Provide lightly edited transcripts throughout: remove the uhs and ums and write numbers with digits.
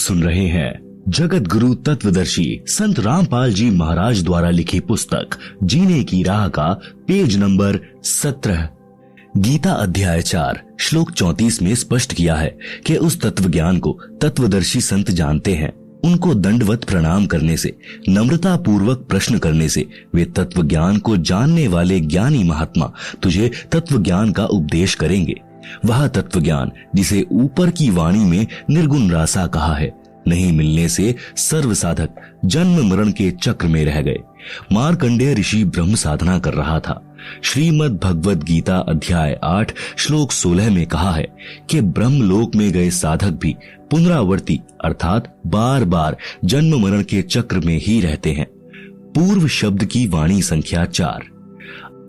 सुन रहे हैं जगत गुरु तत्वदर्शी संत रामपाल जी महाराज द्वारा लिखी पुस्तक जीने की राह का पेज नंबर 17। गीता अध्याय 4 श्लोक 34 में स्पष्ट किया है कि उस तत्व ज्ञान को तत्वदर्शी संत जानते हैं। उनको दंडवत प्रणाम करने से, नम्रता पूर्वक प्रश्न करने से वे तत्व ज्ञान को जानने वाले ज्ञानी महात्मा तुझे तत्व ज्ञान का उपदेश करेंगे। वह तत्व ज्ञान जिसे ऊपर की वाणी में निर्गुण रासा कहा है, नहीं मिलने से सर्व साधक जन्म मरण के चक्र में रह गए। मार्कंडेय ऋषि ब्रह्म साधना कर रहा था। श्रीमद् भगवद गीता अध्याय 8 श्लोक 16 में कहा है कि ब्रह्मलोक में गए साधक भी पुनरावर्ती अर्थात बार बार जन्म मरण के चक्र में ही रहते हैं। पूर्व शब्द की वाणी संख्या 4।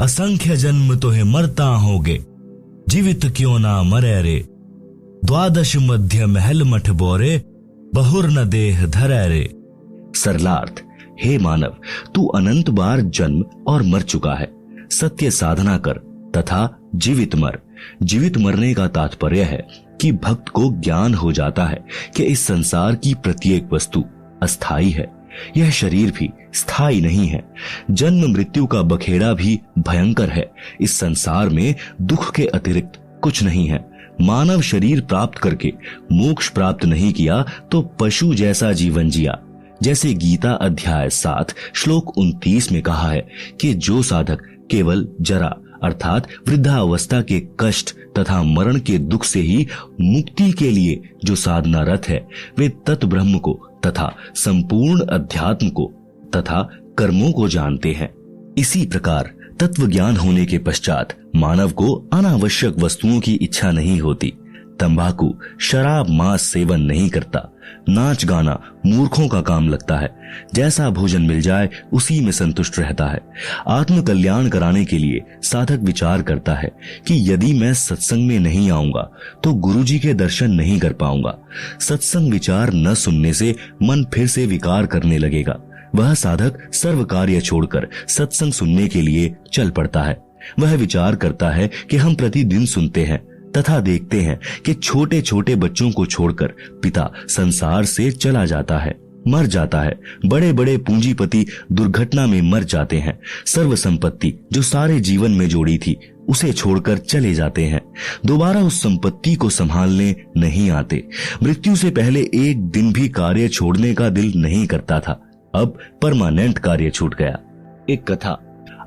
असंख्य जन्म तो है मरता होगे, जीवित क्यों ना मरे रे। द्वादश मध्य महल मठ बोरे, बहुर न देह धरे रे। सरलार्थ, हे मानव, तू अनंत बार जन्म और मर चुका है। सत्य साधना कर तथा जीवित मर। जीवित मरने का तात्पर्य है कि भक्त को ज्ञान हो जाता है कि इस संसार की प्रत्येक वस्तु अस्थाई है, यह शरीर भी स्थायी नहीं है। जन्म मृत्यु का बखेड़ा भी भयंकर है। इस संसार में दुख के अतिरिक्त कुछ नहीं है। मानव शरीर प्राप्त करके मोक्ष प्राप्त नहीं किया तो पशु जैसा जीवन जिया। जैसे गीता अध्याय 7 श्लोक 29 में कहा है कि जो साधक केवल जरा अर्थात वृद्धावस्था के कष्ट तथा मरण के दुख से ही मुक्ति के लिए जो साधना रत है, वे तत् ब्रह्म को तथा संपूर्ण अध्यात्म को तथा कर्मों को जानते हैं। इसी प्रकार तत्व ज्ञान होने के पश्चात मानव को अनावश्यक वस्तुओं की इच्छा नहीं होती। तंबाकू, शराब, मांस सेवन नहीं करता। नाच गाना मूर्खों का काम लगता है। जैसा भोजन मिल जाए उसी में संतुष्ट रहता है। आत्म कल्याण कराने के लिए साधक विचार करता है कि यदि मैं सत्संग में नहीं आऊंगा तो गुरुजी के दर्शन नहीं कर पाऊंगा। सत्संग विचार न सुनने से मन फिर से विकार करने लगेगा। वह साधक सर्व कार्य छोड़कर सत्संग सुनने के लिए चल पड़ता है। वह विचार करता है कि हम प्रतिदिन सुनते हैं तथा देखते हैं कि छोटे छोटे बच्चों को छोड़कर पिता संसार से चला जाता है, मर जाता है। बड़े बड़े पूंजीपति दुर्घटना में मर जाते हैं। सर्व संपत्ति जो सारे जीवन में जोड़ी थी उसे छोड़कर चले जाते हैं। दोबारा उस संपत्ति को संभालने नहीं आते। मृत्यु से पहले एक दिन भी कार्य छोड़ने का दिल नहीं करता था, अब परमानेंट कार्य छूट गया। एक कथा।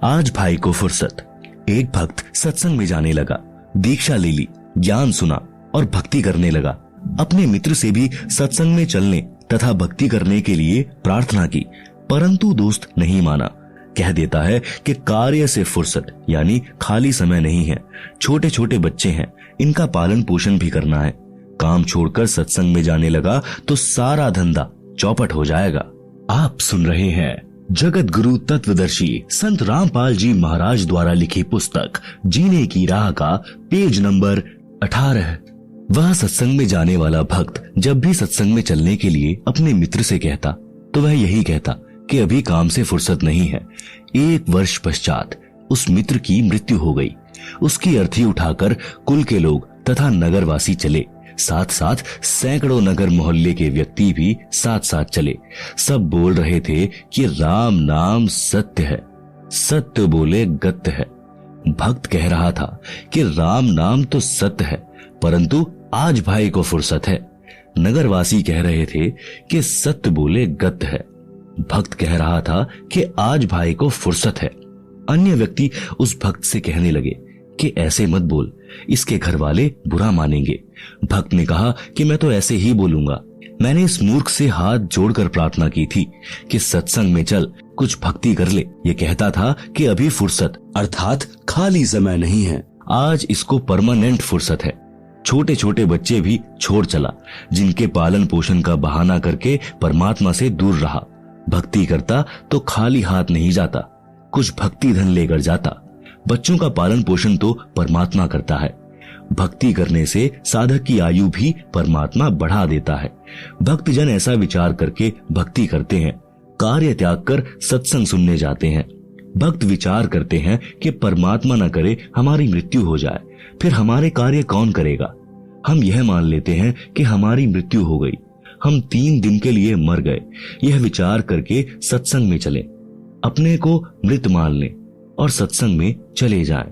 आज भाई को फुर्सत। एक भक्त सत्संग में जाने लगा, दीक्षा ले ली, ज्ञान सुना और भक्ति करने लगा। अपने मित्र से भी सत्संग में चलने तथा भक्ति करने के लिए प्रार्थना की, परंतु दोस्त नहीं माना। कह देता है कि कार्य से फुर्सत यानी खाली समय नहीं है। छोटे छोटे बच्चे हैं, इनका पालन पोषण भी करना है। काम छोड़कर सत्संग में जाने लगा तो सारा धंधा चौपट हो जाएगा। आप सुन रहे हैं जगत गुरु तत्वदर्शी संत रामपाल जी महाराज द्वारा लिखी पुस्तक जीने की राह का पेज नंबर 18। वह सत्संग में जाने वाला भक्त जब भी सत्संग में चलने के लिए अपने मित्र से कहता तो वह यही कहता कि अभी काम से फुर्सत नहीं है। 1 वर्ष पश्चात उस मित्र की मृत्यु हो गई। उसकी अर्थी उठाकर कुल के लोग तथा नगरवासी चले। साथ साथ सैकड़ों नगर मोहल्ले के व्यक्ति भी साथ साथ चले। सब बोल रहे थे कि राम नाम सत्य है, सत्य बोले गत्य है। भक्त कह रहा था कि राम नाम तो सत्य है, परंतु आज भाई को फुर्सत है। नगरवासी कह रहे थे कि सत्य बोले गत्य है। भक्त कह रहा था कि आज भाई को फुर्सत है। अन्य व्यक्ति उस भक्त से कहने लगे कि ऐसे मत बोल, इसके घर वाले बुरा मानेंगे। भक्त ने कहा कि मैं तो ऐसे ही बोलूंगा। मैंने इस मूर्ख से हाथ जोड़कर प्रार्थना की थी कि सत्संग में चल, कुछ भक्ति कर ले। ये कहता था कि अभी फुर्सत अर्थात खाली समय नहीं है, आज इसको परमानेंट फुर्सत है। छोटे छोटे बच्चे भी छोड़ चला, जिनके पालन पोषण का बहाना करके परमात्मा से दूर रहा। भक्ति करता तो खाली हाथ नहीं जाता, कुछ भक्ति धन लेकर जाता। बच्चों का पालन पोषण तो परमात्मा करता है। भक्ति करने से साधक की आयु भी परमात्मा बढ़ा देता है। भक्त जन ऐसा विचार करके भक्ति करते हैं, कार्य त्याग कर सत्संग सुनने जाते हैं। भक्त विचार करते हैं कि परमात्मा न करे हमारी मृत्यु हो जाए, फिर हमारे कार्य कौन करेगा। हम यह मान लेते हैं कि हमारी मृत्यु हो गई, हम 3 दिन के लिए मर गए, यह विचार करके सत्संग में चले, अपने को मृत मान लें और सत्संग में चले जाएं।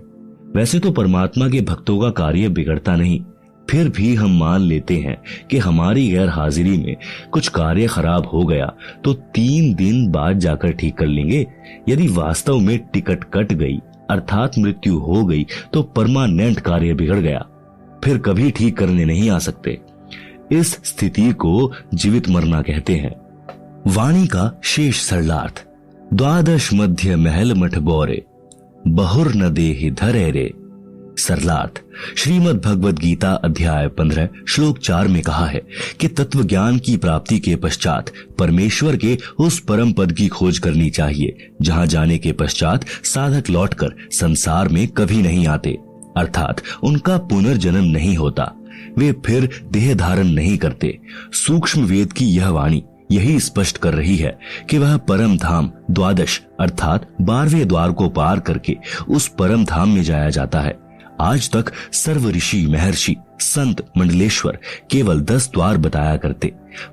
वैसे तो परमात्मा के भक्तों का कार्य बिगड़ता नहीं, फिर भी हम मान लेते हैं कि हमारी गैर हाजिरी में कुछ कार्य खराब हो गया तो 3 दिन बाद जाकर ठीक कर लेंगे। यदि वास्तव में टिकट कट गई अर्थात मृत्यु हो गई तो परमानेंट कार्य बिगड़ गया, फिर कभी ठीक करने नहीं आ सकते। इस स्थिति को जीवित मरना कहते हैं। वाणी का शेष सरलार्थ। द्वादश मध्य महल मठ बोरे, बहुर न देहि धरे रे। सरलार्थ। श्रीमद् भगवद गीता अध्याय 15 श्लोक 4 में कहा है कि तत्व ज्ञान की प्राप्ति के पश्चात परमेश्वर के उस परम पद की खोज करनी चाहिए जहां जाने के पश्चात साधक लौटकर संसार में कभी नहीं आते, अर्थात उनका पुनर्जन्म नहीं होता, वे फिर देह धारण नहीं करते। सूक्ष्म वेद की यह वाणी यही स्पष्ट कर रही है कि वह परम धाम द्वादश अर्थात 12वें द्वार को पार करके उस परम धाम में जाया जाता है। आज तक सर्व ऋषि महर्षि संत मंडलेश्वर केवल 10 द्वार बताया करते,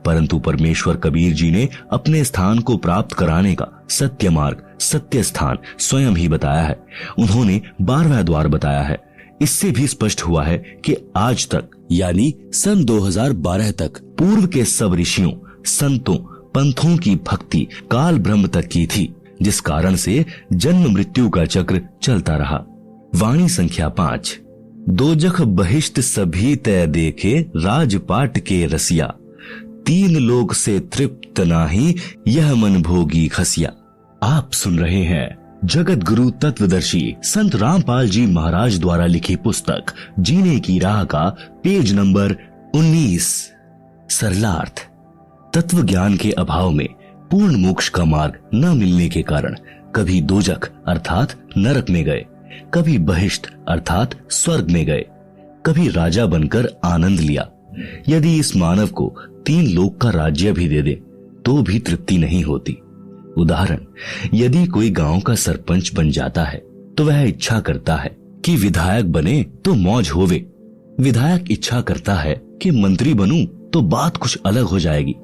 परंतु परमेश्वर कबीर जी ने अपने स्थान को प्राप्त कराने का सत्य मार्ग सत्य स्थान स्वयं ही बताया है। उन्होंने 12वां द्वार बताया है। इससे भी स्पष्ट हुआ है कि आज तक यानी सन 2012 तक पूर्व के सब ऋषियों संतों पंथों की भक्ति काल ब्रह्म तक की थी, जिस कारण से जन्म मृत्यु का चक्र चलता रहा। वाणी संख्या 5। दोजख बहिष्ट सभी तय देखे राजपाट के रसिया, 3 लोक से तृप्त नाही यह मन भोगी खसिया। आप सुन रहे हैं जगत गुरु तत्वदर्शी संत रामपाल जी महाराज द्वारा लिखी पुस्तक जीने की राह का पेज नंबर 19। सरलार्थ। तत्व ज्ञान के अभाव में पूर्ण मोक्ष का मार्ग न मिलने के कारण कभी दोजख अर्थात नरक में गए, कभी बहिष्ट अर्थात स्वर्ग में गए, कभी राजा बनकर आनंद लिया। यदि इस मानव को 3 लोक का राज्य भी दे दे तो भी तृप्ति नहीं होती। उदाहरण, यदि कोई गांव का सरपंच बन जाता है तो वह इच्छा करता है कि विधायक बने तो मौज होवे। विधायक इच्छा करता है कि मंत्री बनूं तो बात कुछ अलग हो जाएगी।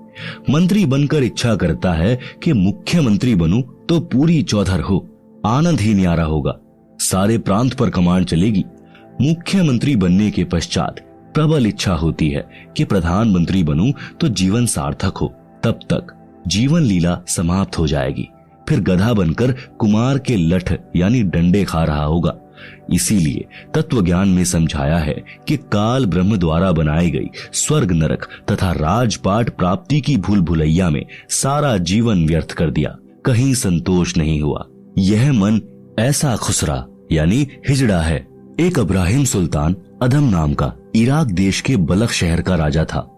मंत्री बनकर इच्छा करता है कि मुख्यमंत्री बनूं तो पूरी चौधर हो, आनंद ही न्यारा होगा, सारे प्रांत पर कमान चलेगी। मुख्यमंत्री बनने के पश्चात प्रबल इच्छा होती है कि प्रधानमंत्री बनूं तो जीवन सार्थक हो, तब तक जीवन लीला समाप्त हो जाएगी। फिर गधा बनकर कुमार के लठ यानी डंडे खा रहा होगा। इसीलिए तत्व ज्ञान में समझाया है कि काल ब्रह्म द्वारा बनाई गई स्वर्ग नरक तथा राजपाट प्राप्ति की भूल भुलैया में सारा जीवन व्यर्थ कर दिया, कहीं संतोष नहीं हुआ। यह मन ऐसा खुसरा यानी हिजड़ा है। एक इब्राहिम सुल्तान अदम नाम का इराक देश के बलख शहर का राजा था।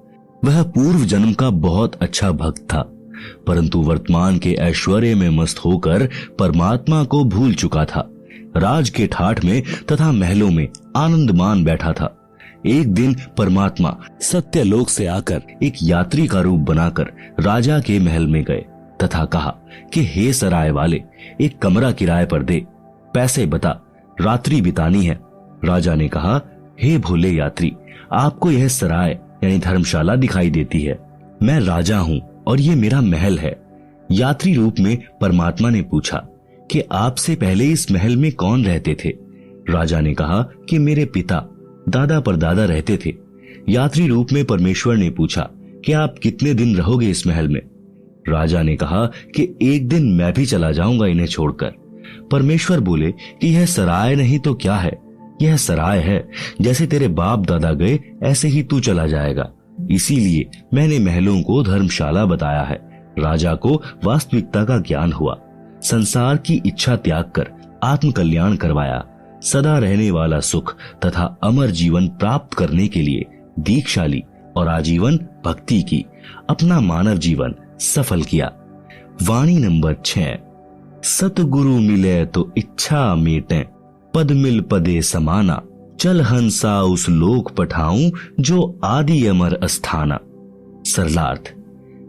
वह पूर्व जन्म का बहुत अच्छा भक्त था, परंतु वर्तमान के ऐश्वर्य में मस्त होकर परमात्मा को भूल चुका था। राज के ठाठ में तथा महलों में आनंद मान बैठा था। एक दिन परमात्मा सत्यलोक से आकर एक यात्री का रूप बनाकर राजा के महल में गए तथा कहा कि हे सराय वाले, एक कमरा किराए पर दे, पैसे बता, रात्रि बितानी है। राजा ने कहा, हे भोले यात्री, आपको यह सराय यानी धर्मशाला दिखाई देती है। मैं राजा हूँ और ये मेरा महल है। यात्री रूप में परमात्मा ने पूछा कि आपसे पहले इस महल में कौन रहते थे? राजा ने कहा कि मेरे पिता दादा परदादा रहते थे। यात्री रूप में परमेश्वर ने पूछा कि आप कितने दिन रहोगे इस महल में? राजा ने कहा कि एक दिन मैं भी चला जाऊंगा इन्हें छोड़कर। परमेश्वर बोले कि यह सराय नहीं तो क्या है, यह सराय है, जैसे तेरे बाप दादा गए ऐसे ही तू चला जाएगा, इसीलिए मैंने महलों को धर्मशाला बताया है। राजा को वास्तविकता का ज्ञान हुआ, संसार की इच्छा त्याग कर आत्म कल्याण करवाया। सदा रहने वाला सुख तथा अमर जीवन प्राप्त करने के लिए दीक्षा ली और आजीवन भक्ति की, अपना मानव जीवन सफल किया। वाणी नंबर 6। सतगुरु मिले तो इच्छा मेटे, पद मिल पदे समाना, चल हंसा उस लोक पठाऊं जो आदि अमर अस्थाना। सरलार्थ।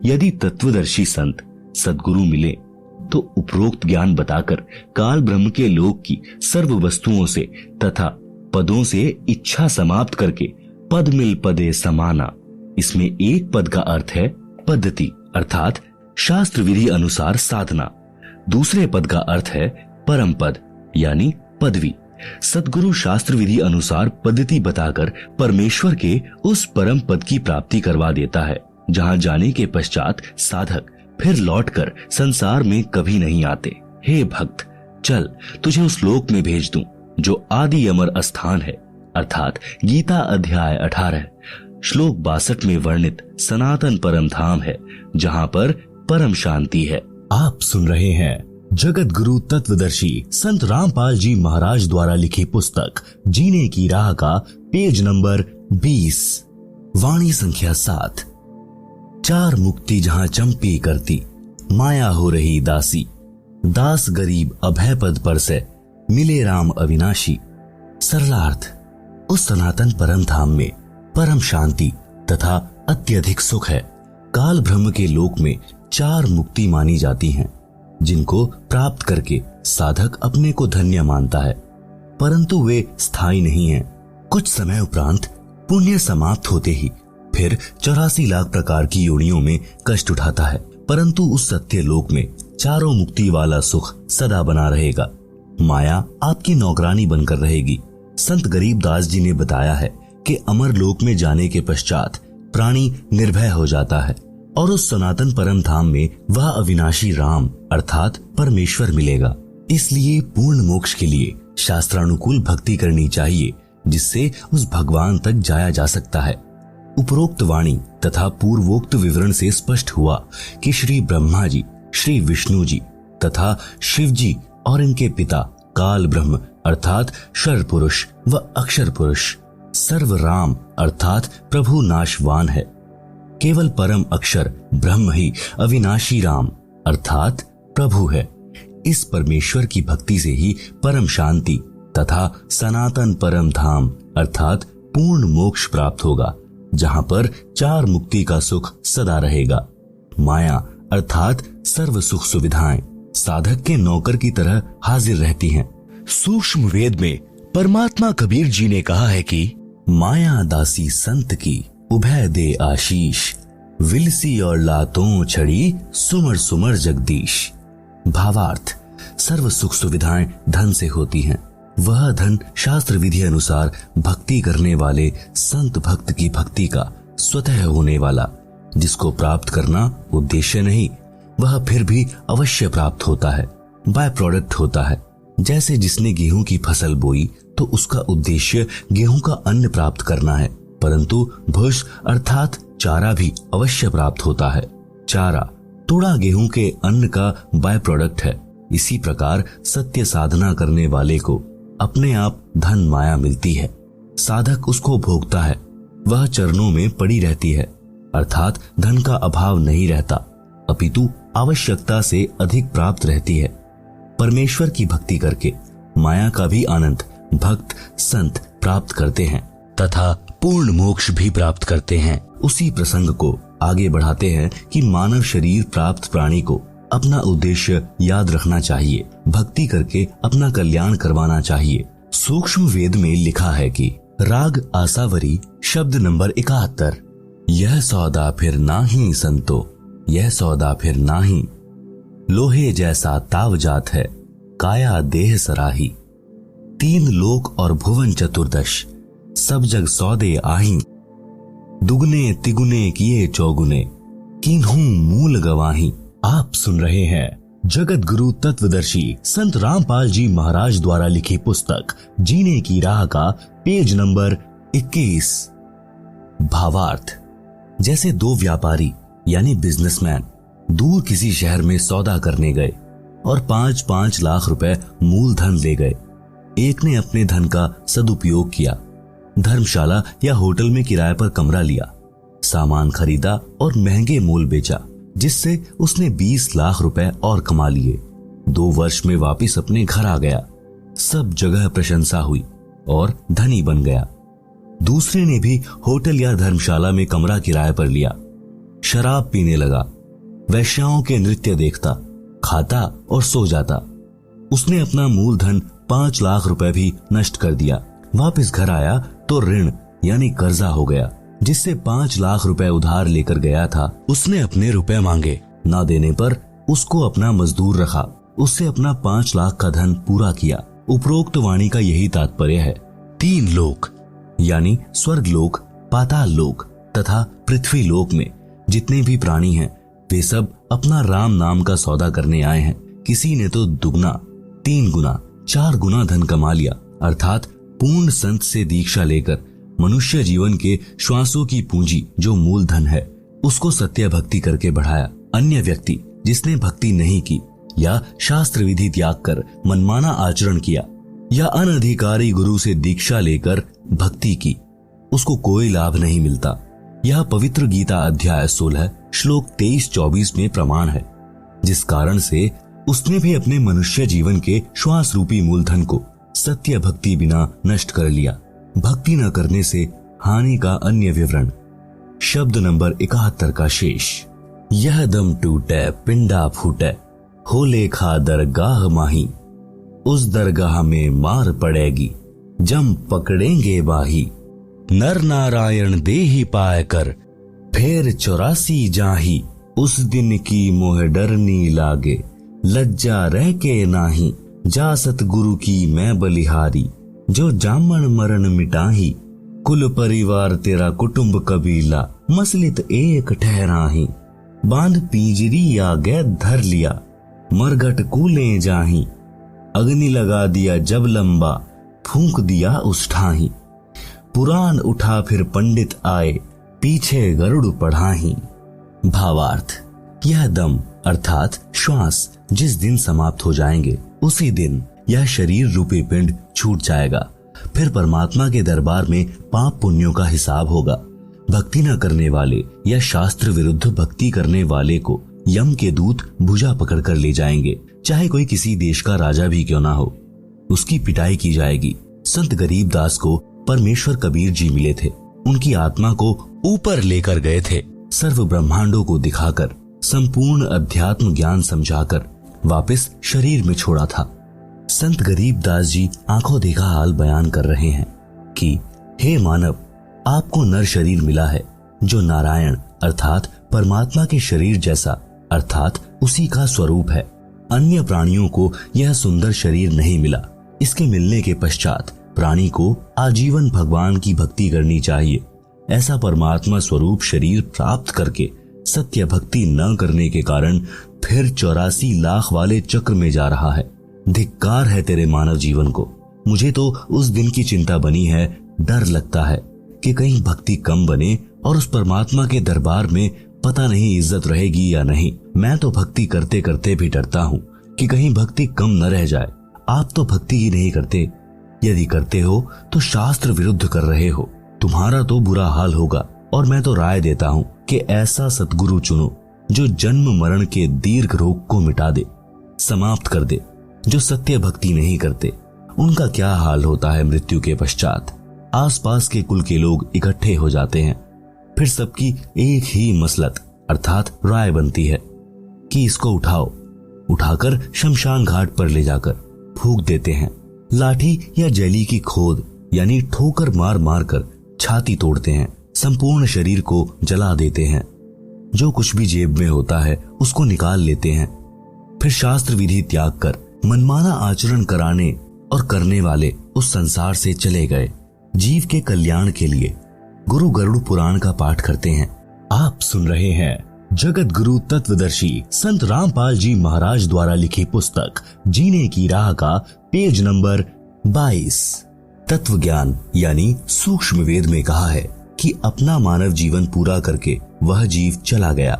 यदि तत्वदर्शी संत सद्गुरु मिले तो उपरोक्त ज्ञान बताकर काल ब्रह्म के लोक की सर्व वस्तुओं से तथा पदों से इच्छा समाप्त करके पद मिल पदे समाना इसमें एक पद का अर्थ है पद्धति अर्थात शास्त्र विधि अनुसार साधना। दूसरे पद का अर्थ है परम पद यानी पदवी। सद्गुरु शास्त्र विधि अनुसार पद्धति बताकर परमेश्वर के उस परम पद की प्राप्ति करवा देता है, जहां जाने के पश्चात साधक फिर लौटकर संसार में कभी नहीं आते। हे भक्त, चल तुझे उस लोक में भेज दूं जो आदि अमर स्थान है, अर्थात गीता अध्याय 18 श्लोक 62 में वर्णित सनातन परम धाम है, जहां पर परम शांति है। आप सुन रहे हैं जगत गुरु तत्वदर्शी संत रामपाल जी महाराज द्वारा लिखी पुस्तक जीने की राह का पेज नंबर 20, वाणी संख्या 7। चार मुक्ति जहां चंपी करती, माया हो रही दासी, दास गरीब अभय पद पर से, मिले राम अविनाशी। सरलार्थ, उस सनातन परम धाम में परम शांति तथा अत्यधिक सुख है। काल ब्रह्म के लोक में चार मुक्ति मानी जाती हैं, जिनको प्राप्त करके साधक अपने को धन्य मानता है, परंतु वे स्थायी नहीं हैं। कुछ समय उपरांत पुण्य समाप्त होते ही फिर 84 लाख प्रकार की योनियों में कष्ट उठाता है, परंतु उस सत्य लोक में चारों मुक्ति वाला सुख सदा बना रहेगा। माया आपकी नौकरानी बनकर रहेगी। संत गरीबदास जी ने बताया है कि अमर लोक में जाने के पश्चात प्राणी निर्भय हो जाता है और उस सनातन परम धाम में वह अविनाशी राम अर्थात परमेश्वर मिलेगा। इसलिए पूर्ण मोक्ष के लिए शास्त्रानुकूल भक्ति करनी चाहिए, जिससे उस भगवान तक जाया जा सकता है। उपरोक्त वाणी तथा पूर्वोक्त विवरण से स्पष्ट हुआ कि श्री ब्रह्मा जी, श्री विष्णु जी तथा शिव जी और इनके पिता काल ब्रह्म अर्थात शर पुरुष व अक्षर पुरुष सर्व राम अर्थात प्रभु नाशवान है। केवल परम अक्षर ब्रह्म ही अविनाशी राम अर्थात प्रभु है। इस परमेश्वर की भक्ति से ही परम शांति तथा सनातन परम धाम अर्थात पूर्ण मोक्ष प्राप्त होगा, जहां पर चार मुक्ति का सुख सदा रहेगा। माया अर्थात सर्व सुख सुविधाएं साधक के नौकर की तरह हाजिर रहती हैं। सूक्ष्म वेद में परमात्मा कबीर जी ने कहा है कि माया दासी संत की उभय दे आशीष, विलसी और लातों छड़ी सुमर सुमर जगदीश। भावार्थ, सर्व सुख सुविधाएं धन से होती हैं। वह धन शास्त्र विधि अनुसार भक्ति करने वाले संत भक्त की भक्ति का स्वतः होने वाला, जिसको प्राप्त करना उद्देश्य नहीं, वह फिर भी अवश्य प्राप्त होता है, बाय प्रोडक्ट होता है। जैसे जिसने गेहूं की फसल बोई तो उसका उद्देश्य गेहूं का अन्न प्राप्त करना है, परंतु भुष अर्थात चारा भी अवश्य प्राप्त होता है। चारा तोड़ा गेहूं के अन्न का बाय प्रोडक्ट है। इसी प्रकार सत्य साधना करने वाले को अपने आप धन माया मिलती है, साधक उसको भोगता है, वह चरणों में पड़ी रहती है, अर्थात धन का अभाव नहीं रहता, अपितु आवश्यकता से अधिक प्राप्त रहती है। परमेश्वर की भक्ति करके माया का भी आनंद भक्त संत प्राप्त करते हैं तथा पूर्ण मोक्ष भी प्राप्त करते हैं। उसी प्रसंग को आगे बढ़ाते हैं कि मानव शरीर प्राप्त प्राणी को अपना उद्देश्य याद रखना चाहिए, भक्ति करके अपना कल्याण करवाना चाहिए। सूक्ष्म वेद में लिखा है कि राग आसावरी शब्द नंबर 71, यह सौदा फिर नाही संतो, यह सौदा फिर नाही, लोहे जैसा ताव जात है, काया देह सराही। तीन लोक और भुवन चतुर्दश, सब जग सौदे आही, दुगने तिगुने किए चौगुने, किन्हू मूल गवाही। आप सुन रहे हैं जगत गुरु तत्वदर्शी संत रामपाल जी महाराज द्वारा लिखी पुस्तक जीने की राह का पेज नंबर 21। भावार्थ, जैसे दो व्यापारी यानी बिजनेसमैन दूर किसी शहर में सौदा करने गए और 5-5 लाख रुपए मूलधन ले गए। एक ने अपने धन का सदुपयोग किया, धर्मशाला या होटल में किराए पर कमरा लिया, सामान खरीदा और महंगे मोल बेचा, जिससे उसने 20 लाख रुपए और कमा लिए। 2 वर्ष में वापस अपने घर आ गया, सब जगह प्रशंसा हुई और धनी बन गया। दूसरे ने भी होटल या धर्मशाला में कमरा किराए पर लिया, शराब पीने लगा, वैश्याओं के नृत्य देखता, खाता और सो जाता। उसने अपना मूलधन 5 लाख रुपए भी नष्ट कर दिया। वापस घर आया तो ऋण यानी कर्जा हो गया, जिससे 5 लाख रुपए उधार लेकर गया था, उसने अपने रुपए मांगे। ना देने पर उसको अपना मजदूर रखा, उससे अपना 5 लाख का धन पूरा किया। उपरोक्त वाणी का यही तात्पर्य है। 3 लोक यानी स्वर्ग लोक, पाताल लोक तथा पृथ्वी लोक में जितने भी प्राणी हैं वे सब अपना राम नाम का सौदा करने आए हैं। किसी ने तो दुगना, 3 गुना, 4 गुना धन कमा लिया, अर्थात पूर्ण संत से दीक्षा लेकर मनुष्य जीवन के श्वासों की पूंजी जो मूल धन है उसको सत्य भक्ति करके बढ़ाया। अन्य व्यक्ति जिसने भक्ति नहीं की या शास्त्र विधि त्याग कर मनमाना आचरण किया या अनधिकारी गुरु से दीक्षा लेकर भक्ति की, उसको कोई लाभ नहीं मिलता। यह पवित्र गीता अध्याय 16 श्लोक 23-24 में प्रमाण है, जिस कारण से उसने भी अपने मनुष्य जीवन के श्वास रूपी मूलधन को सत्य भक्ति बिना नष्ट कर लिया। भक्ति न करने से हानि का अन्य विवरण। शब्द नंबर 71 का शेष। यह दम टूटे पिंडा फूटे, हो लेखा दरगाह माही, उस दरगाह में मार पड़ेगी, जम पकड़ेंगे बाही। नर नारायण देहि पाए कर, फेर 84 जाही, उस दिन की मोह डरनी लागे, लज्जा रह के नाही, जा सतगुरु की मैं बलिहारी, जो जामन मरण मिटाही, कुल परिवार तेरा कुटुंब कबीला, मसलित एक ठहराही, बांध पिंजरी आगे धर लिया, मरघट कूले जाही, अग्नि लगा दिया जब लंबा, फूंक दिया उस ठाही, पुराण उठा फिर पंडित आए, पीछे गरुड़ पढ़ाही। भावार्थ, यह दम अर्थात श्वास जिस दिन समाप्त हो जाएंगे उसी दिन यह शरीर रूपी पिंड छूट जाएगा। फिर परमात्मा के दरबार में पाप पुण्यों का हिसाब होगा। भक्ति न करने वाले या शास्त्र विरुद्ध भक्ति करने वाले को यम के दूत भुजा पकड़कर ले जाएंगे, चाहे कोई किसी देश का राजा भी क्यों ना हो। उसकी पिटाई की जाएगी। संत गरीबदास को परमेश्वर कबीर जी मिले थे, उनकी आत्मा को ऊपर लेकर गए थे, सर्व ब्रह्मांडों को दिखाकर, संपूर्ण अध्यात्म ज्ञान समझाकर वापस शरीर में छोड़ा था। संत गरीबदास जी आंखों देखा हाल बयान कर रहे हैं कि हे मानव, आपको नर शरीर मिला है जो नारायण अर्थात परमात्मा के शरीर जैसा अर्थात उसी का स्वरूप है। अन्य प्राणियों को यह सुंदर शरीर नहीं मिला। इसके मिलने के पश्चात प्राणी को आजीवन भगवान की भक्ति करनी चाहिए। ऐसा परमात्मा स्वरूप शरीर प्राप्त करके सत्य भक्ति न करने के कारण फिर 84 लाख वाले चक्र में जा रहा है। धिक्कार है तेरे मानव जीवन को। मुझे तो उस दिन की चिंता बनी है। डर लगता है कि कहीं भक्ति कम बने और उस परमात्मा के दरबार में पता नहीं इज्जत रहेगी या नहीं। मैं तो भक्ति करते करते भी डरता हूँ कि कहीं भक्ति कम न रह जाए। आप तो भक्ति ही नहीं करते। यदि करते हो तो शास्त्र विरुद्ध कर रहे हो। तुम्हारा तो बुरा हाल होगा। और मैं तो राय देता हूँ कि ऐसा सतगुरु चुनो जो जन्म मरण के दीर्घ रोग को मिटा दे, समाप्त कर दे। जो सत्य भक्ति नहीं करते उनका क्या हाल होता है मृत्यु के पश्चात। आसपास के कुल के लोग इकट्ठे हो जाते हैं। फिर सबकी एक ही मसलत अर्थात राय बनती है कि इसको उठाओ। उठाकर शमशान घाट पर ले जाकर फूंक देते हैं। लाठी या जैली की खोद यानी ठोकर मार मार कर छाती तोड़ते हैं। संपूर्ण शरीर को जला देते हैं। जो कुछ भी जेब में होता है उसको निकाल लेते हैं। फिर शास्त्र विधि त्याग कर मनमाना आचरण कराने और करने वाले उस संसार से चले गए। जीव के कल्याण के लिए गुरु गरुड़ पुराण का पाठ करते हैं। आप सुन रहे हैं जगत गुरु तत्वदर्शी संत रामपाल जी महाराज द्वारा लिखी पुस्तक जीने की राह का पेज नंबर 22। तत्व ज्ञान यानी सूक्ष्म वेद में कहा है कि अपना मानव जीवन पूरा करके वह जीव चला गया।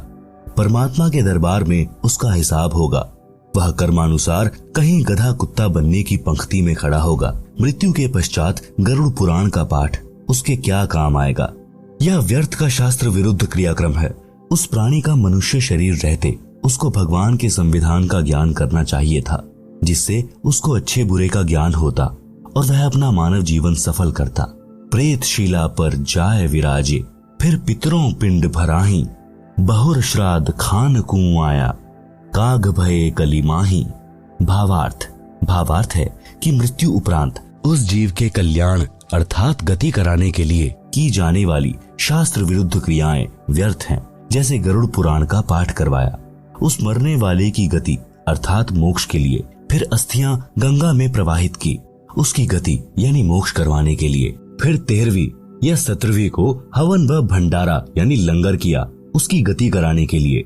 परमात्मा के दरबार में उसका हिसाब होगा। वह कर्मानुसार कहीं गधा कुत्ता बनने की पंक्ति में खड़ा होगा। मृत्यु के पश्चात गरुड़ पुराण का पाठ उसके क्या काम आएगा। यह व्यर्थ का शास्त्र विरुद्ध क्रियाक्रम है। उस प्राणी का मनुष्य शरीर रहते उसको भगवान के संविधान का ज्ञान करना चाहिए था, जिससे उसको अच्छे बुरे का ज्ञान होता और वह अपना मानव जीवन सफल करता। प्रेत शिला पर जाए विराजे, फिर पितरों पिंड भराही, बहुर श्राद्ध खान कुआं आया, काग भये कली माही। भावार्थ है कि मृत्यु उपरांत उस जीव के कल्याण अर्थात गति कराने के लिए की जाने वाली शास्त्र विरुद्ध क्रियाएं व्यर्थ हैं, जैसे गरुड़ पुराण का पाठ करवाया। उस मरने वाले की गति अर्थात मोक्ष के लिए फिर अस्थियां गंगा में प्रवाहित की, उसकी गति यानी मोक्ष करवाने के लिए। फिर 13वीं या 17वीं को हवन व भंडारा यानी लंगर किया, उसकी गति कराने के लिए।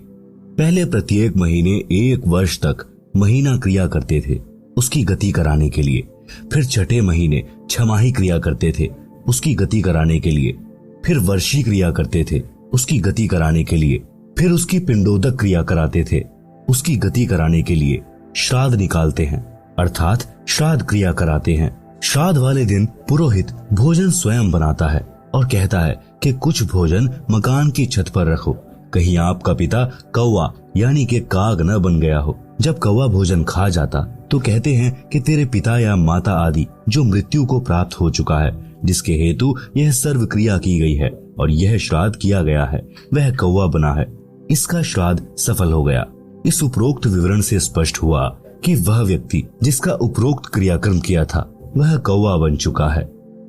पहले प्रत्येक महीने 1 वर्ष तक महीना क्रिया करते थे, उसकी गति कराने के लिए। फिर छठे महीने छमाही क्रिया करते थे, उसकी गति कराने के लिए। फिर वर्षी क्रिया करते थे, उसकी गति कराने के लिए। फिर उसकी पिंडोदक क्रिया कराते थे, उसकी गति कराने के लिए। श्राद्ध निकालते हैं अर्थात श्राद्ध क्रिया कराते हैं। श्राद्ध वाले दिन पुरोहित भोजन स्वयं बनाता है और कहता है कि कुछ भोजन मकान की छत पर रखो, कहीं आपका पिता कौवा यानी कि काग न बन गया हो। जब कौवा भोजन खा जाता तो कहते हैं कि तेरे पिता या माता आदि जो मृत्यु को प्राप्त हो चुका है, जिसके हेतु यह सर्व क्रिया की गई है और यह श्राद्ध किया गया है, वह कौवा बना है, इसका श्राद्ध सफल हो गया। इस उपरोक्त विवरण से स्पष्ट हुआ कि वह व्यक्ति जिसका उपरोक्त क्रियाक्रम किया था वह कौवा बन चुका है।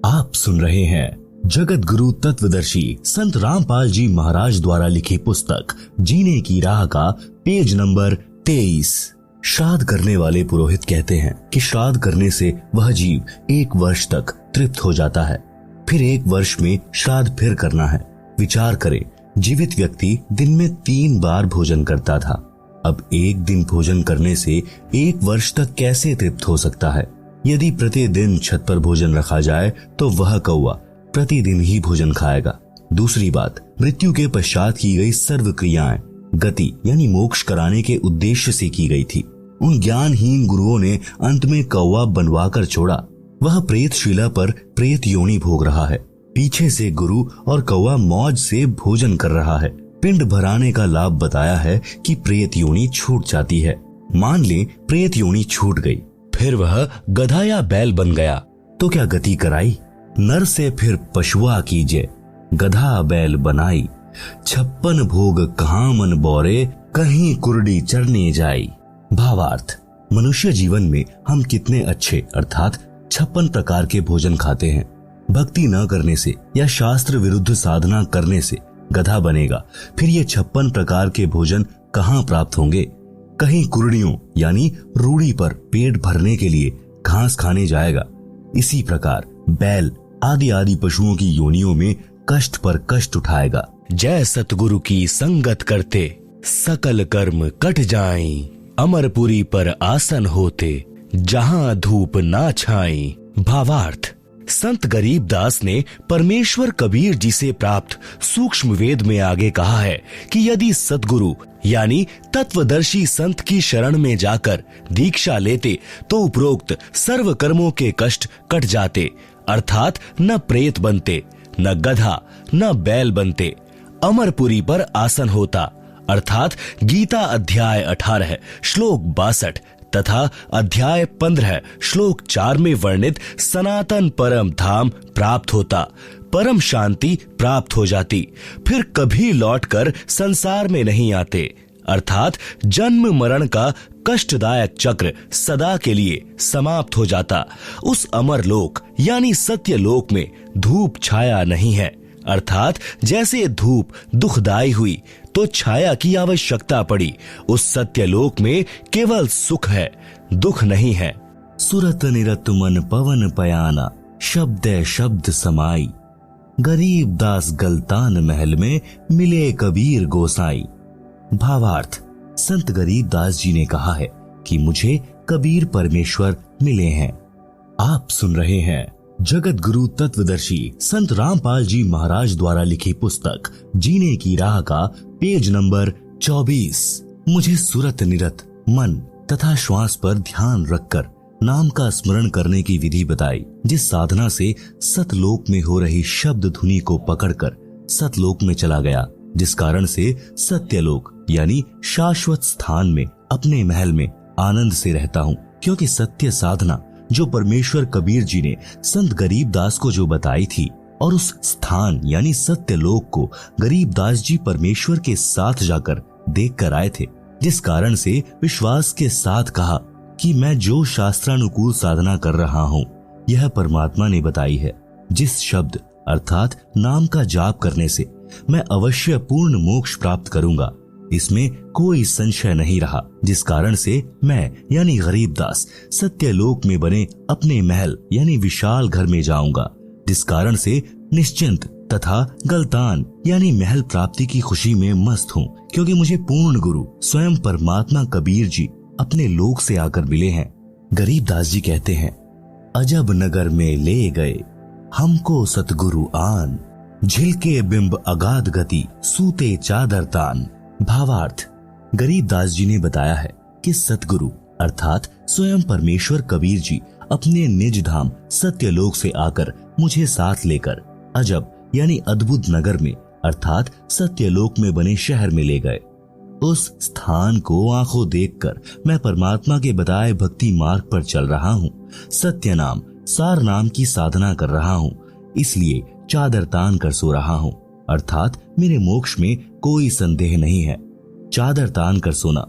आप सुन रहे हैं जगत गुरु तत्वदर्शी संत रामपाल जी महाराज द्वारा लिखी पुस्तक जीने की राह का पेज नंबर 23। श्राद्ध करने वाले पुरोहित कहते हैं कि श्राद्ध करने से वह जीव 1 वर्ष तक तृप्त हो जाता है, फिर 1 वर्ष में श्राद्ध फिर करना है। विचार करें, जीवित व्यक्ति दिन में 3 बार भोजन करता था, अब 1 दिन भोजन करने से 1 वर्ष तक कैसे तृप्त हो सकता है? यदि प्रतिदिन छत पर भोजन रखा जाए तो वह कौवा प्रतिदिन ही भोजन खाएगा। दूसरी बात, मृत्यु के पश्चात की गई सर्व क्रियाएं गति यानी मोक्ष कराने के उद्देश्य से की गई थी। उन ज्ञानहीन गुरुओं ने अंत में कौवा बनवाकर छोड़ा। वह प्रेतशिला पर प्रेत योनि भोग रहा है। पीछे से गुरु और कौवा मौज से भोजन कर रहा है। पिंड भराने का लाभ बताया है कि प्रेत योनि छूट जाती है। मान ले प्रेत योनि छूट गई, फिर वह गधा या बैल बन गया तो क्या गति कराई? नर से फिर पशुआ कीजिए, गधा बैल बनाई। 56 भोग कहाँ मन बोरे, कहीं कुर्डी चरने जाई। भावार्थ, मनुष्य जीवन में हम कितने अच्छे अर्थात 56 प्रकार के भोजन खाते हैं। भक्ति न करने से या शास्त्र विरुद्ध साधना करने से गधा बनेगा, फिर ये 56 प्रकार के भोजन कहाँ प्राप्त होंगे? कहीं कुर्डियों यानी रूढ़ी पर पेट भरने के लिए घास खाने जाएगा। इसी प्रकार बैल आदि आदि पशुओं की योनियों में कष्ट पर कष्ट उठाएगा। जय सतगुरु की संगत करते सकल कर्म कट जाएं, अमरपुरी पर आसन होते जहां धूप ना छाई। भावार्थ, संत गरीबदास ने परमेश्वर कबीर जी से प्राप्त सूक्ष्म वेद में आगे कहा है कि यदि सतगुरु यानी तत्वदर्शी संत की शरण में जाकर दीक्षा लेते तो उपरोक्त सर्व कर्मों के कष्ट कट जाते, अर्थात न प्रेत बनते, न गधा, न बैल बनते। अमरपुरी पर आसन होता, अर्थात गीता अध्याय 18 श्लोक 62 तथा अध्याय 15 श्लोक 4 में वर्णित सनातन परम धाम प्राप्त होता, परम शांति प्राप्त हो जाती, फिर कभी लौटकर संसार में नहीं आते, अर्थात जन्म मरण का कष्टदायक चक्र सदा के लिए समाप्त हो जाता। उस अमर लोक यानी सत्य लोक में धूप छाया नहीं है, अर्थात जैसे धूप दुखदायी हुई तो छाया की आवश्यकता पड़ी, उस सत्यलोक में केवल सुख है, दुख नहीं है। सुरत निरत मन पवन पयाना, शब्द शब्द समाई, गरीब दास गलतान महल में मिले कबीर गोसाई। भावार्थ, संत गरीब दास जी ने कहा है कि मुझे कबीर परमेश्वर मिले हैं। आप सुन रहे हैं जगत गुरु तत्वदर्शी संत रामपाल जी महाराज द्वारा लिखी पुस्तक जीने की राह का पेज नंबर 24। मुझे सुरत निरत मन तथा श्वास पर ध्यान रखकर नाम का स्मरण करने की विधि बताई, जिस साधना से सतलोक में हो रही शब्द धुनी को पकड़कर सतलोक में चला गया, जिस कारण से सत्यलोक यानी शाश्वत स्थान में अपने महल में आनंद से रहता हूँ। क्योंकि सत्य साधना जो परमेश्वर कबीर जी ने संत गरीबदास को जो बताई थी और उस स्थान यानी सत्यलोक को गरीबदास जी परमेश्वर के साथ जाकर देख कर आए थे, जिस कारण से विश्वास के साथ कहा कि मैं जो शास्त्रानुकूल साधना कर रहा हूँ यह परमात्मा ने बताई है। जिस शब्द अर्थात नाम का जाप करने से मैं अवश्य पूर्ण मोक्ष प्राप्त करूंगा, इसमें कोई संशय नहीं रहा। जिस कारण से मैं यानी गरीबदास सत्यलोक में बने अपने महल यानी विशाल घर में जाऊंगा, जिस कारण से निश्चिंत तथा गलतान यानी महल प्राप्ति की खुशी में मस्त हूँ, क्योंकि मुझे पूर्ण गुरु स्वयं परमात्मा कबीर जी अपने लोक से आकर मिले हैं। गरीबदास जी कहते हैं, अजब नगर में ले गए हमको सतगुरु आन, झिलके बिंब अगाध गति सूते चादर तान। भावार्थ, गरीबदास जी ने बताया है कि सतगुरु अर्थात स्वयं परमेश्वर कबीर जी अपने निज धाम सत्यलोक से आकर मुझे साथ लेकर अजब यानी अद्भुत नगर में अर्थात सत्यलोक में बने शहर में ले गए। उस स्थान को आंखों देखकर मैं परमात्मा के बताए भक्ति मार्ग पर चल रहा हूँ, सत्य नाम सार नाम की साधना कर रहा हूँ, इसलिए चादर तान कर सो रहा हूँ, अर्थात मेरे मोक्ष में कोई संदेह नहीं है। चादर तान कर सोना,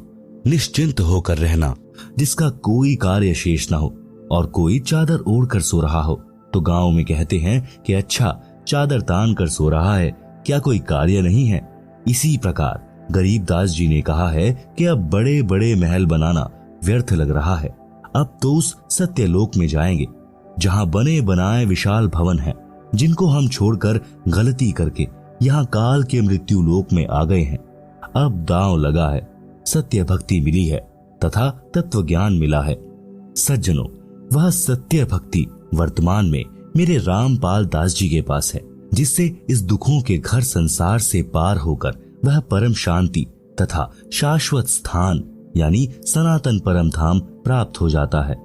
निश्चिंत होकर रहना, जिसका कोई कार्य शेष न हो और कोई चादर ओढ़ कर सो रहा हो तो गांव में कहते हैं कि अच्छा चादर तान कर सो रहा है, क्या कोई कार्य नहीं है। इसी प्रकार गरीबदास जी ने कहा है कि अब बड़े बड़े महल बनाना व्यर्थ लग रहा है, अब तो उस सत्यलोक में जाएंगे जहां बने बनाए विशाल भवन हैं, जिनको हम छोड़कर गलती करके यहाँ काल के मृत्यु लोक में आ गए हैं। अब दांव लगा है, सत्य भक्ति मिली है तथा तत्व ज्ञान मिला है। सज्जनों, वह सत्य भक्ति वर्तमान में मेरे रामपाल दास जी के पास है, जिससे इस दुखों के घर संसार से पार होकर वह परम शांति तथा शाश्वत स्थान यानी सनातन परम धाम प्राप्त हो जाता है,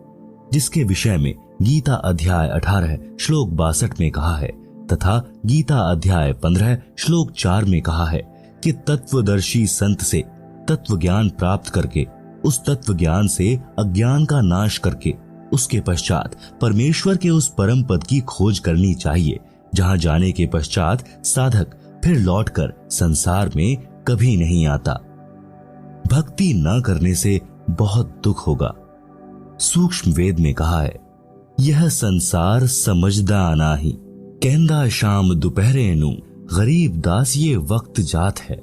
जिसके विषय में गीता अध्याय 18 श्लोक 62 में कहा है तथा गीता अध्याय 15 श्लोक 4 में कहा है कि तत्वदर्शी संत से तत्व ज्ञान प्राप्त करके उस तत्व ज्ञान से अज्ञान का नाश करके उसके पश्चात परमेश्वर के उस परम पद की खोज करनी चाहिए, जहां जाने के पश्चात साधक फिर लौटकर संसार में कभी नहीं आता। भक्ति न करने से बहुत दुख होगा। सूक्ष्म वेद में कहा है, यह संसार समझदा नाही, कहंदा शाम दोपहरे नू, गरीब दास ये वक्त जात है,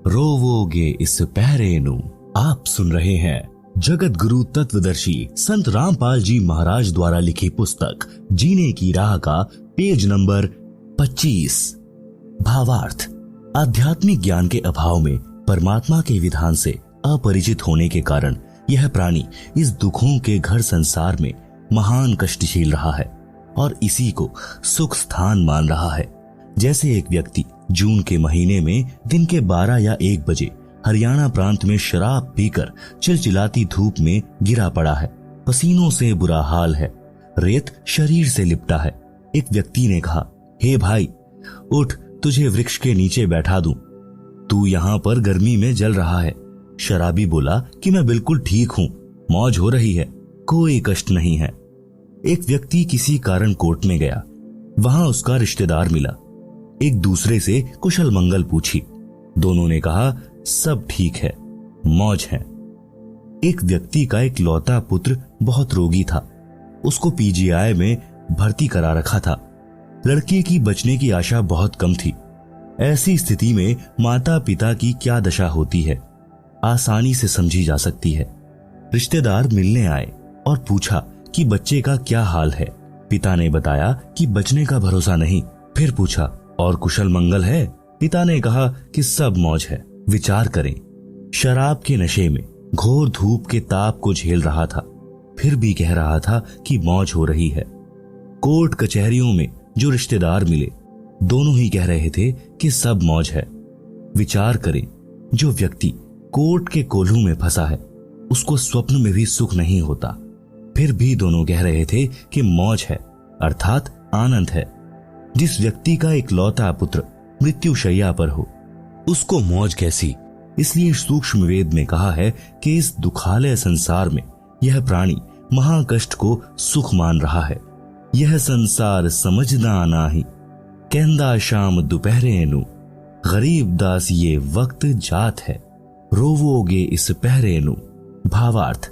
रोवोगे इस पहरे नू। आप सुन रहे हैं जगत गुरु तत्वदर्शी संत रामपाल जी महाराज द्वारा लिखी पुस्तक जीने की राह का पेज नंबर 25। भावार्थ, आध्यात्मिक ज्ञान के अभाव में परमात्मा के विधान से अपरिचित होने के कारण यह प्राणी इस दुखों के घर संसार में महान कष्ट झेल रहा है और इसी को सुख स्थान मान रहा है। जैसे एक व्यक्ति जून के महीने में दिन के 12 या 1 बजे हरियाणा प्रांत में शराब पीकर चिलचिलाती धूप में गिरा पड़ा है, पसीनों से बुरा हाल है, रेत शरीर से लिपटा है। एक व्यक्ति ने कहा, हे भाई उठ, तुझे वृक्ष के नीचे बैठा दूं, तू यहाँ पर गर्मी में जल रहा है। शराबी बोला कि मैं बिल्कुल ठीक हूँ, मौज हो रही है, कोई कष्ट नहीं है। एक व्यक्ति किसी कारण कोर्ट में गया, वहां उसका रिश्तेदार मिला, एक दूसरे से कुशल मंगल पूछी, दोनों ने कहा सब ठीक है, मौज है। एक व्यक्ति का एक लौता पुत्र बहुत रोगी था, उसको पीजीआई में भर्ती करा रखा था। लड़के की बचने की आशा बहुत कम थी। ऐसी स्थिति में माता पिता की क्या दशा होती है आसानी से समझी जा सकती है। रिश्तेदार मिलने आए और पूछा कि बच्चे का क्या हाल है। पिता ने बताया कि बचने का भरोसा नहीं। फिर पूछा, और कुशल मंगल है? पिता ने कहा कि सब मौज है। विचार करें, शराब के नशे में घोर धूप के ताप को झेल रहा था, फिर भी कह रहा था कि मौज हो रही है। कोर्ट कचहरियों में जो रिश्तेदार मिले, दोनों ही कह रहे थे कि सब मौज है। विचार करें, जो व्यक्ति कोर्ट के कोल्हू में फंसा है, उसको स्वप्न में भी सुख नहीं होता, फिर भी दोनों कह रहे थे कि मौज है, अर्थात आनंद है। जिस व्यक्ति का एक लौता पुत्र मृत्युशैया पर हो, उसको मौज कैसी? इसलिए सूक्ष्म वेद में कहा है कि इस दुखालय संसार में यह प्राणी महाकष्ट को सुख मान रहा है। यह संसार समझदा नाही, कहंदा शाम दोपहरे नू, गरीब दास ये वक्त जात है, रोवोगे इस पहरे नू। भावार्थ,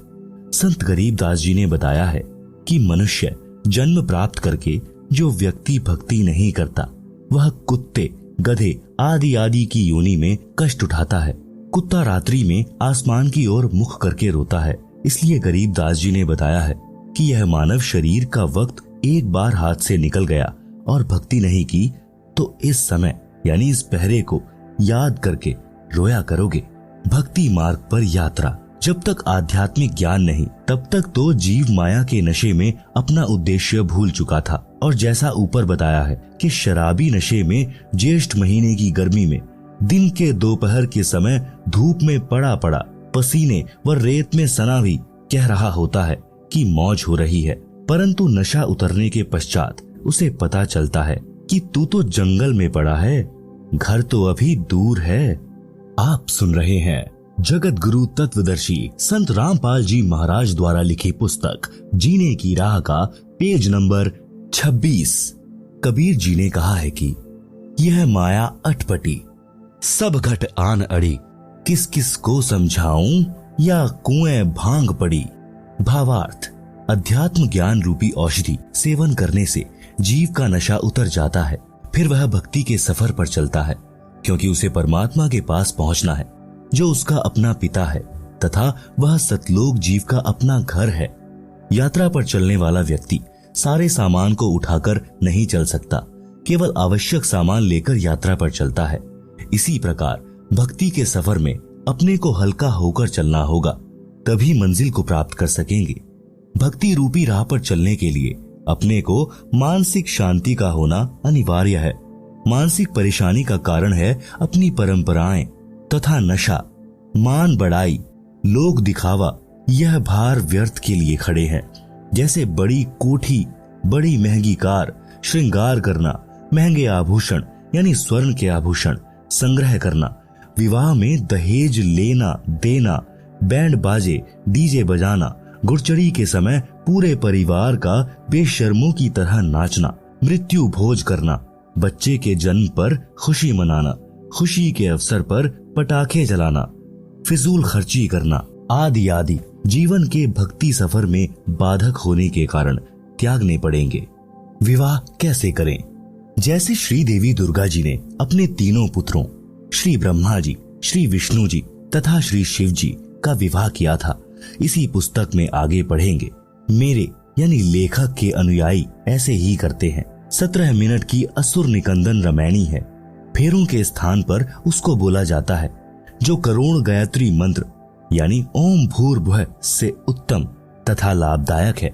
संत गरीब दास जी ने बताया है कि मनुष्य जन्म प्राप्त करके जो व्यक्ति भक्ति नहीं करता, वह कुत्ते, गधे आदि आदि की योनि में कष्ट उठाता है। कुत्ता रात्रि में आसमान की ओर मुख करके रोता है। इसलिए गरीब दास जी ने बताया है कि यह मानव शरीर का वक्त एक बार हाथ से निकल गया और भक्ति नहीं की तो इस समय यानी इस पहरे को याद करके रोया करोगे। भक्ति मार्ग पर यात्रा। जब तक आध्यात्मिक ज्ञान नहीं तब तक तो जीव माया के नशे में अपना उद्देश्य भूल चुका था। और जैसा ऊपर बताया है कि शराबी नशे में ज्येष्ठ महीने की गर्मी में दिन के दोपहर के समय धूप में पड़ा पड़ा पसीने व रेत में सना भी कह रहा होता है कि मौज हो रही है, परंतु नशा उतरने के पश्चात उसे पता चलता है कि तू तो जंगल में पड़ा है, घर तो अभी दूर है। आप सुन रहे हैं जगत गुरु तत्वदर्शी संत रामपाल जी महाराज द्वारा लिखी पुस्तक जीने की राह का पेज नंबर 26। कबीर जी ने कहा है कि यह माया अटपटी, सब घट आन अड़ी, किस किस को समझाऊं या कुएं भांग पड़ी। भावार्थ, अध्यात्म ज्ञान रूपी औषधि सेवन करने से जीव का नशा उतर जाता है। फिर वह भक्ति के सफर पर चलता है, क्योंकि उसे परमात्मा के पास पहुंचना है जो उसका अपना पिता है तथा वह सतलोक जीव का अपना घर है। यात्रा पर चलने वाला व्यक्ति सारे सामान को उठाकर नहीं चल सकता, केवल आवश्यक सामान लेकर यात्रा पर चलता है। इसी प्रकार भक्ति के सफर में अपने को हल्का होकर चलना होगा, तभी मंजिल को प्राप्त कर सकेंगे। भक्ति रूपी राह पर चलने के लिए अपने को मानसिक शांति का होना अनिवार्य है। मानसिक परेशानी का कारण है अपनी परंपराएं तथा नशा, मान बढ़ाई, लोक दिखावा। यह भार व्यर्थ के लिए खड़े हैं। जैसे बड़ी कोठी, बड़ी महंगी कार, श्रृंगार करना, महंगे आभूषण यानी स्वर्ण के आभूषण संग्रह करना, विवाह में दहेज लेना देना, बैंड बाजे डीजे बजाना, गुड़चड़ी के समय पूरे परिवार का बेशर्मों की तरह नाचना, मृत्यु भोज करना, बच्चे के जन्म पर खुशी मनाना, खुशी के अवसर पर पटाखे जलाना, फिजूल खर्ची करना आदि आदि जीवन के भक्ति सफर में बाधक होने के कारण त्यागने पड़ेंगे। विवाह कैसे करें? जैसे श्री देवी दुर्गा जी ने अपने तीनों पुत्रों श्री ब्रह्मा जी, श्री विष्णु जी तथा श्री शिव जी का विवाह किया था, इसी पुस्तक में आगे पढ़ेंगे। मेरे यानी लेखक के अनुयायी ऐसे ही करते हैं। 17 मिनट की असुर निकंदन रामायणी है। फेरों के स्थान पर उसको बोला जाता है, जो करोड़ गायत्री मंत्र यानी ओम भूर्भुवः से उत्तम तथा लाभदायक है,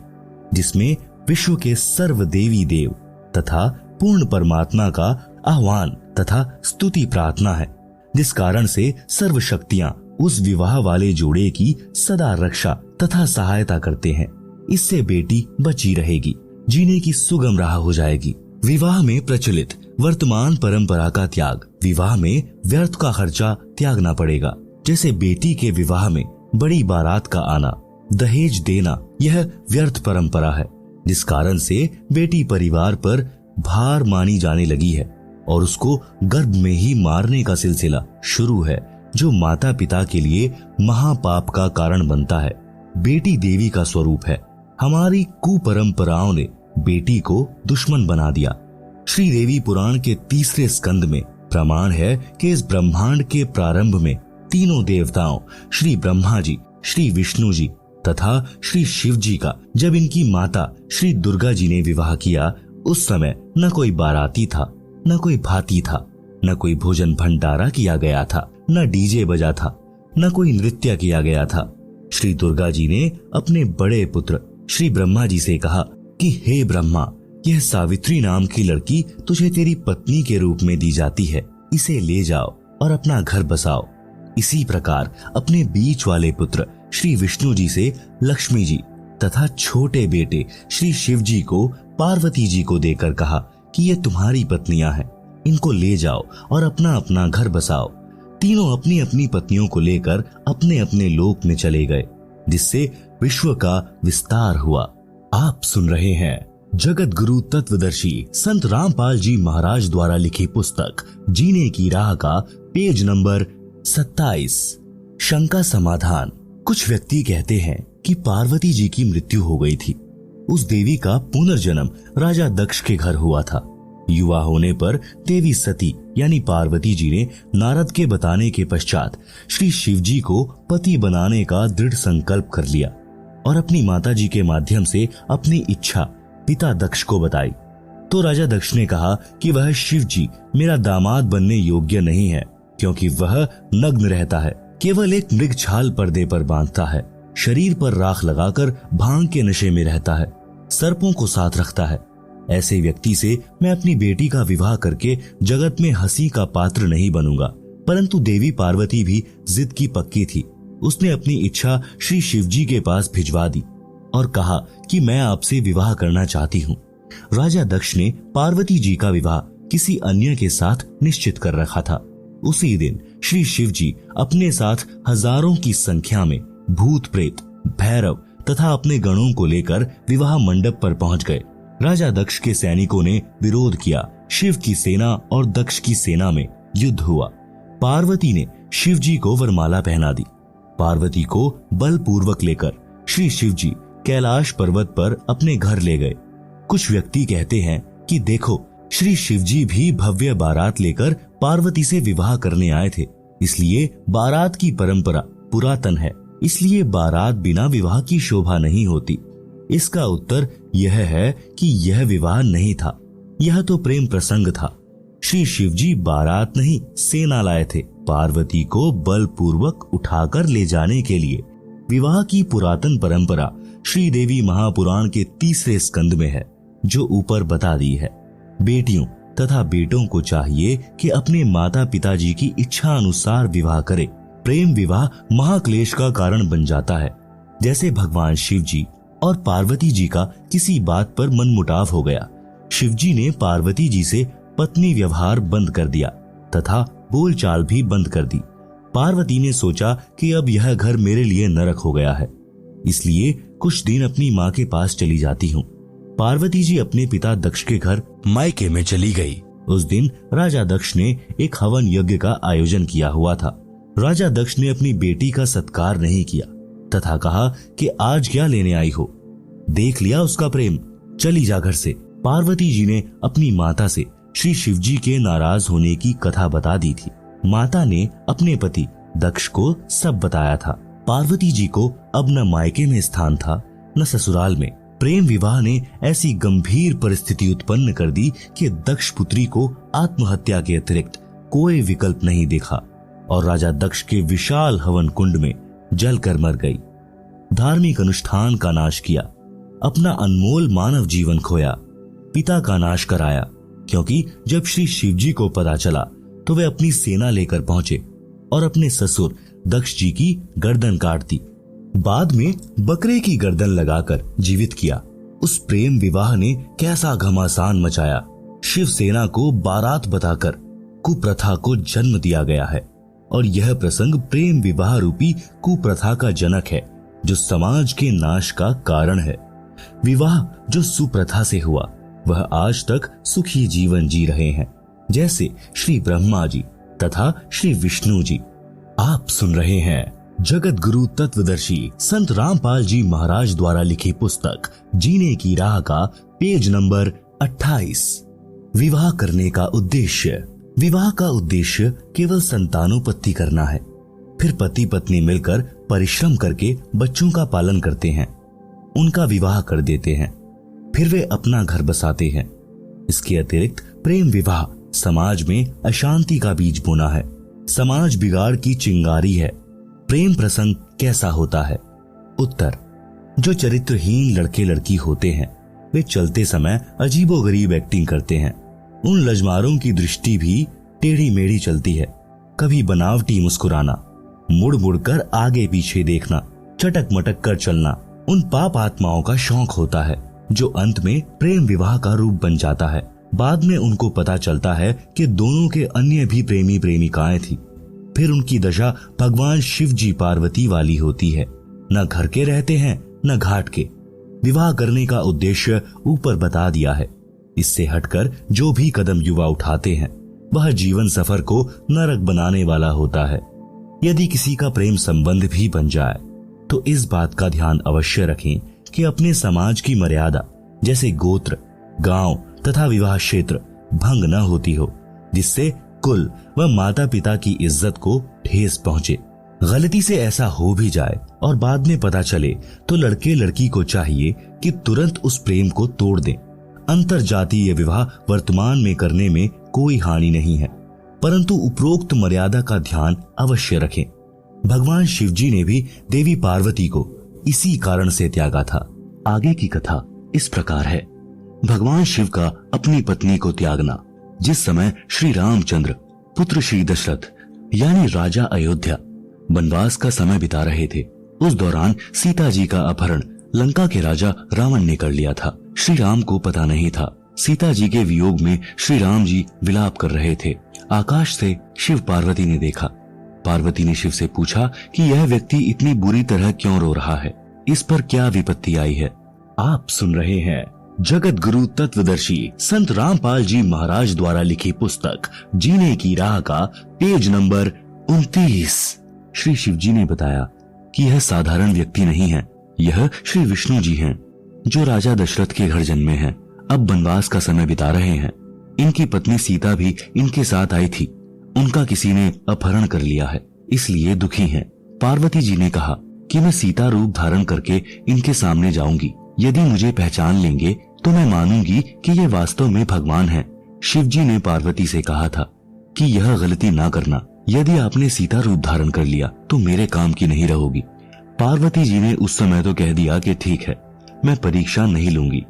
जिसमें विश्व के सर्व देवी देव तथा पूर्ण परमात्मा का आह्वान तथा स्तुति प्रार्थना है, जिस कारण से सर्व शक्तियां उस विवाह वाले जोड़े की सदा रक्षा तथा सहायता करते हैं। इससे बेटी बची रहेगी, जीने की सुगम राह हो जाएगी। विवाह में प्रचलित वर्तमान परंपरा का त्याग, विवाह में व्यर्थ का खर्चा त्यागना पड़ेगा। जैसे बेटी के विवाह में बड़ी बारात का आना, दहेज देना, यह व्यर्थ परंपरा है, जिस कारण से बेटी परिवार पर भार मानी जाने लगी है और उसको गर्भ में ही मारने का सिलसिला शुरू है, जो माता पिता के लिए महापाप का कारण बनता है। बेटी देवी का स्वरूप है। हमारी कुपरंपराओं ने बेटी को दुश्मन बना दिया। श्री देवी पुराण के 3 स्कंद में प्रमाण है कि इस ब्रह्मांड के प्रारंभ में तीनों देवताओं श्री ब्रह्मा जी, श्री विष्णु जी तथा श्री शिव जी का जब इनकी माता श्री दुर्गा जी ने विवाह किया, उस समय न कोई बाराती था, न कोई भाती था, न कोई भोजन भंडारा किया गया था, न डीजे बजा था, न कोई नृत्य किया गया था। श्री दुर्गा जी ने अपने बड़े पुत्र श्री ब्रह्मा जी से कहा कि हे ब्रह्मा, यह सावित्री नाम की लड़की तुझे तेरी पत्नी के रूप में दी जाती है, इसे ले जाओ और अपना घर बसाओ। इसी प्रकार अपने बीच वाले पुत्र श्री विष्णु जी से लक्ष्मी जी तथा छोटे बेटे श्री शिव जी को पार्वती जी को देकर कहा कि ये तुम्हारी पत्नियां हैं, इनको ले जाओ और अपना अपना घर बसाओ। तीनों अपनी अपनी पत्नियों को लेकर अपने अपने लोक में चले गए, जिससे विश्व का विस्तार हुआ। आप सुन रहे हैं जगत गुरु तत्वदर्शी संत रामपाल जी महाराज द्वारा लिखी पुस्तक जीने की राह का पेज नंबर 27। शंका समाधान। कुछ व्यक्ति कहते हैं कि पार्वती जी की मृत्यु हो गई थी। उस देवी का पुनर्जन्म राजा दक्ष के घर हुआ था। युवा होने पर देवी सती यानी पार्वती जी ने नारद के बताने के पश्चात श्री शिव जी को पति बनाने का दृढ़ संकल्प कर लिया और अपनी माता जी के माध्यम से अपनी इच्छा पिता दक्ष को बताई। तो राजा दक्ष ने कहा कि वह शिव जी मेरा दामाद बनने योग्य नहीं है, क्योंकि वह नग्न रहता है, केवल एक मृग छाल पर्दे पर बांधता है, शरीर पर राख लगाकर भांग के नशे में रहता है, सर्पों को साथ रखता है। ऐसे व्यक्ति से मैं अपनी बेटी का विवाह करके जगत में हंसी का पात्र नहीं बनूंगा। परंतु देवी पार्वती भी जिद की पक्की थी। उसने अपनी इच्छा श्री शिव जी के पास भिजवा दी और कहा कि मैं आपसे विवाह करना चाहती हूँ। राजा दक्ष ने पार्वती जी का विवाह किसी अन्य के साथ निश्चित कर रखा था। उसी दिन श्री शिव जी अपने साथ हजारों की संख्या में भूत प्रेत, भैरव तथा अपने गणों को लेकर विवाह मंडप पर पहुंच गए। राजा दक्ष के सैनिकों ने विरोध किया। शिव की सेना और दक्ष की सेना में युद्ध हुआ। पार्वती ने शिव जी को वरमाला पहना दी। पार्वती को बलपूर्वक लेकर श्री शिव जी कैलाश पर्वत पर अपने घर ले गए। कुछ व्यक्ति कहते हैं कि देखो, श्री शिव जी भी भव्य बारात लेकर पार्वती से विवाह करने आए थे, इसलिए बारात की परंपरा पुरातन है, इसलिए बारात बिना विवाह की शोभा नहीं होती। इसका उत्तर यह है कि यह विवाह नहीं था, यह तो प्रेम प्रसंग था। श्री शिव जी बारात नहीं सेना लाए थे, पार्वती को बलपूर्वक उठाकर ले जाने के लिए। विवाह की पुरातन परंपरा श्रीदेवी महापुराण के 3 स्कंद में है, जो ऊपर बता दी है। बेटियों तथा बेटों को चाहिए कि अपने माता पिता जी की इच्छा अनुसार विवाह करें। प्रेम विवाह महाक्लेश का कारण बन जाता है। जैसे भगवान शिव जी और पार्वती जी का किसी बात पर मनमुटाव हो गया। शिव जी ने पार्वती जी से पत्नी व्यवहार बंद कर दिया तथा बोलचाल भी बंद कर दी। पार्वती ने सोचा कि अब यह घर मेरे लिए नरक हो गया है, इसलिए कुछ दिन अपनी माँ के पास चली जाती हूँ। पार्वती जी अपने पिता दक्ष के घर मायके में चली गई। उस दिन राजा दक्ष ने एक हवन यज्ञ का आयोजन किया हुआ था। राजा दक्ष ने अपनी बेटी का सत्कार नहीं किया तथा कहा कि आज क्या लेने आई हो, देख लिया उसका प्रेम, चली जा घर से। पार्वती जी ने अपनी माता से श्री शिव जी के नाराज होने की कथा बता दी थी। माता ने अपने पति दक्ष को सब बताया था। पार्वती जी को अब न मायके में स्थान था न ससुराल में। प्रेम विवाह ने ऐसी गंभीर परिस्थिति उत्पन्न कर दी कि दक्ष पुत्री को आत्महत्या के अतिरिक्त कोई विकल्प नहीं देखा और राजा दक्ष के विशाल हवन कुंड में जलकर मर गई। धार्मिक अनुष्ठान का नाश किया, अपना अनमोल मानव जीवन खोया, पिता का नाश कराया, क्योंकि जब श्री शिव जी को पता चला तो वे अपनी सेना लेकर पहुंचे और अपने ससुर दक्ष जी की गर्दन काट दी। बाद में बकरे की गर्दन लगाकर जीवित किया। उस प्रेम विवाह ने कैसा घमासान मचाया। शिव सेना को बारात बताकर कुप्रथा को जन्म दिया गया है और यह प्रसंग प्रेम विवाह रूपी कुप्रथा का जनक है, जो समाज के नाश का कारण है। विवाह जो सुप्रथा से हुआ वह आज तक सुखी जीवन जी रहे हैं, जैसे श्री ब्रह्मा जी तथा श्री विष्णु जी। आप सुन रहे हैं जगत गुरु तत्वदर्शी संत रामपाल जी महाराज द्वारा लिखी पुस्तक जीने की राह का पेज नंबर 28। विवाह करने का उद्देश्य। विवाह का उद्देश्य केवल संतानोत्पत्ति करना है। फिर पति पत्नी मिलकर परिश्रम करके बच्चों का पालन करते हैं, उनका विवाह कर देते हैं, फिर वे अपना घर बसाते हैं। इसके अतिरिक्त प्रेम विवाह समाज में अशांति का बीज बोना है, समाज बिगाड़ की चिंगारी है। प्रेम प्रसंग कैसा होता है? उत्तर, जो चरित्रहीन लड़के लड़की होते हैं वे चलते समय अजीबोगरीब एक्टिंग करते हैं। उन लजमारों की दृष्टि भी टेढ़ी मेढ़ी चलती है। कभी बनावटी मुस्कुराना, मुड़ मुड़कर आगे पीछे देखना, चटक मटक कर चलना उन पाप आत्माओं का शौक होता है, जो अंत में प्रेम विवाह का रूप बन जाता है। बाद में उनको पता चलता है कि दोनों के अन्य भी प्रेमी प्रेमिकाएं थी। फिर उनकी दशा भगवान शिव जी पार्वती वाली होती है, न घर के रहते हैं न घाट के। विवाह करने का उद्देश्य ऊपर बता दिया है। इससे हटकर जो भी कदम युवा उठाते हैं वह जीवन सफर को नरक बनाने वाला होता है। यदि किसी का प्रेम संबंध भी बन जाए तो इस बात का ध्यान अवश्य रखें कि अपने समाज की मर्यादा जैसे गोत्र, गांव तथा विवाह क्षेत्र भंग न होती हो, जिससे कुल व माता पिता की इज्जत को ठेस पहुंचे। गलती से ऐसा हो भी जाए और बाद में पता चले तो लड़के लड़की को चाहिए कि तुरंत उस प्रेम को तोड़ दें। अंतर जातीय विवाह वर्तमान में करने में कोई हानि नहीं है, परंतु उपरोक्त मर्यादा का ध्यान अवश्य रखें। भगवान शिवजी ने भी देवी पार्वती को इसी कारण से त्यागा था। आगे की कथा इस प्रकार है। भगवान शिव का अपनी पत्नी को त्यागना। जिस समय श्री रामचंद्र पुत्र श्री दशरथ यानी राजा अयोध्या वनवास का समय बिता रहे थे, उस दौरान सीता जी का अपहरण लंका के राजा रावण ने कर लिया था। श्री राम को पता नहीं था। सीता जी के वियोग में श्री राम जी विलाप कर रहे थे। आकाश से शिव पार्वती ने देखा। पार्वती ने शिव से पूछा कि यह व्यक्ति इतनी बुरी तरह क्यों रो रहा है, इस पर क्या विपत्ति आई है। आप सुन रहे हैं जगत गुरु तत्वदर्शी संत रामपाल जी महाराज द्वारा लिखी पुस्तक जीने की राह का पेज नंबर 29। श्री शिवजी ने बताया कि यह साधारण व्यक्ति नहीं है, यह श्री विष्णु जी हैं, जो राजा दशरथ के घर जन्मे हैं, अब वनवास का समय बिता रहे हैं। इनकी पत्नी सीता भी इनके साथ आई थी, उनका किसी ने अपहरण कर लिया है, इसलिए दुखी हैं। पार्वती जी ने कहा कि मैं सीता रूप धारण करके इनके सामने जाऊंगी, यदि मुझे पहचान लेंगे तो मैं मानूंगी कि ये वास्तव में भगवान हैं। शिवजी ने पार्वती से कहा था कि यह गलती ना करना, यदि आपने सीता रूप धारण कर लिया तो मेरे काम की नहीं रहोगी। पार्वती जी ने उस समय तो कह दिया कि ठीक है, मैं परीक्षा नहीं लूंगी,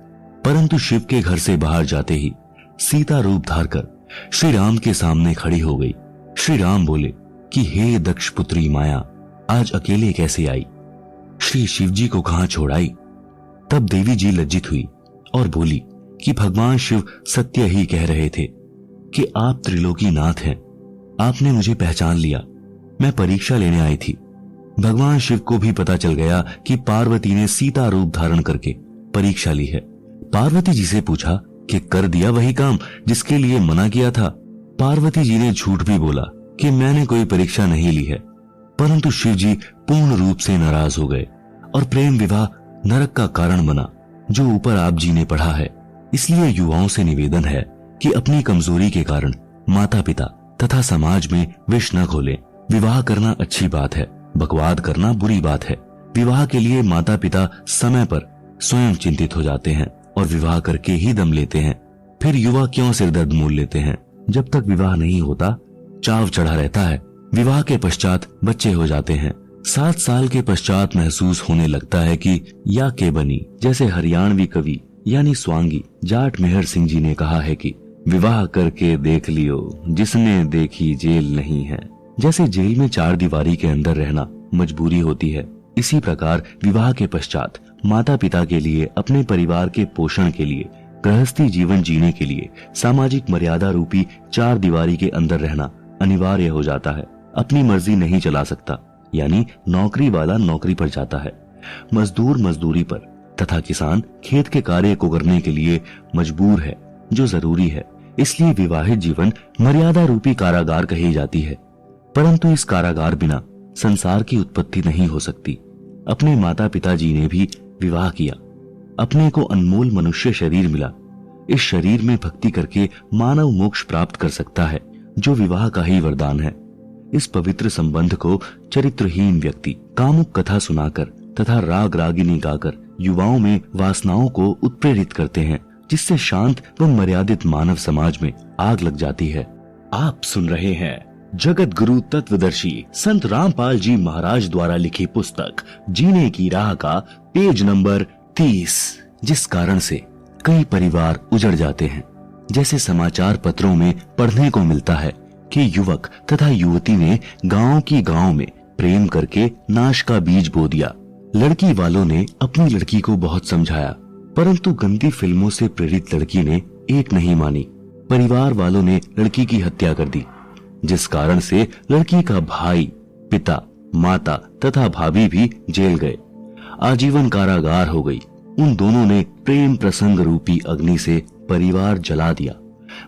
परंतु शिव के घर से बाहर जाते ही सीता रूप धार कर श्री राम के सामने खड़ी हो गई। श्री राम बोले कि हे दक्ष पुत्री माया, आज अकेले कैसे आई, श्री शिवजी को कहां छोड़ आई। तब देवी जी लज्जित हुई और बोली कि भगवान शिव सत्य ही कह रहे थे कि आप त्रिलोकी नाथ हैं, आपने मुझे पहचान लिया, मैं परीक्षा लेने आई थी। भगवान शिव को भी पता चल गया कि पार्वती ने सीता रूप धारण करके परीक्षा ली है। पार्वती जी से पूछा कि कर दिया वही काम जिसके लिए मना किया था। पार्वती जी ने झूठ भी बोला कि मैंने कोई परीक्षा नहीं ली है, परंतु शिव जी पूर्ण रूप से नाराज हो गए और प्रेम विवाह नरक का कारण बना, जो ऊपर आप जी ने पढ़ा है। इसलिए युवाओं से निवेदन है कि अपनी कमजोरी के कारण माता पिता तथा समाज में विष न खोलें। विवाह करना अच्छी बात है, बकवाद करना बुरी बात है। विवाह के लिए माता पिता समय पर स्वयं चिंतित हो जाते हैं और विवाह करके ही दम लेते हैं। फिर युवा क्यों सिरदर्द मोल लेते हैं। जब तक विवाह नहीं होता चाव चढ़ा रहता है, विवाह के पश्चात बच्चे हो जाते हैं। 7 साल के पश्चात महसूस होने लगता है कि या के बनी। जैसे हरियाणवी कवि यानी स्वांगी जाट मेहर सिंह जी ने कहा है कि विवाह करके देख लियो, जिसने देखी जेल नहीं है। जैसे जेल में 4 दीवारी के अंदर रहना मजबूरी होती है, इसी प्रकार विवाह के पश्चात माता पिता के लिए, अपने परिवार के पोषण के लिए, गृहस्थी जीवन जीने के लिए सामाजिक मर्यादा रूपी 4 दीवारी के अंदर रहना अनिवार्य हो जाता है। अपनी मर्जी नहीं चला सकता, यानी नौकरी वाला नौकरी पर जाता है, मजदूर मजदूरी पर, तथा किसान खेत के कार्य को करने के लिए मजबूर है, जो जरूरी है। इसलिए विवाहित जीवन मर्यादा रूपी कारागार कही जाती है। परंतु इस कारागार बिना संसार की उत्पत्ति नहीं हो सकती। अपने माता पिता जी ने भी विवाह किया, अपने को अनमोल मनुष्य शरीर मिला। इस शरीर में भक्ति करके मानव मोक्ष प्राप्त कर सकता है, जो विवाह का ही वरदान है। इस पवित्र संबंध को चरित्रहीन व्यक्ति कामुक कथा सुनाकर तथा राग रागिनी गाकर युवाओं में वासनाओं को उत्प्रेरित करते हैं, जिससे शांत व मर्यादित मानव समाज में आग लग जाती है। आप सुन रहे हैं जगत गुरु तत्वदर्शी संत रामपाल जी महाराज द्वारा लिखी पुस्तक जीने की राह का पेज नंबर 30, जिस कारण से कई परिवार उजड़ जाते हैं। जैसे समाचार पत्रों में पढ़ने को मिलता है कि युवक तथा युवती ने गांव की गांव में प्रेम करके नाश का बीज बो दिया। लड़की वालों ने अपनी लड़की को बहुत समझाया, परंतु गंदी फिल्मों से प्रेरित लड़की ने एक नहीं मानी। परिवार वालों ने लड़की की हत्या कर दी, जिस कारण से लड़की का भाई, पिता, माता तथा भाभी भी जेल गए। आजीवन कारागार हो गई। उन दोनों ने प्रेम प्रसंग रूपी अग्नि से परिवार जला दिया,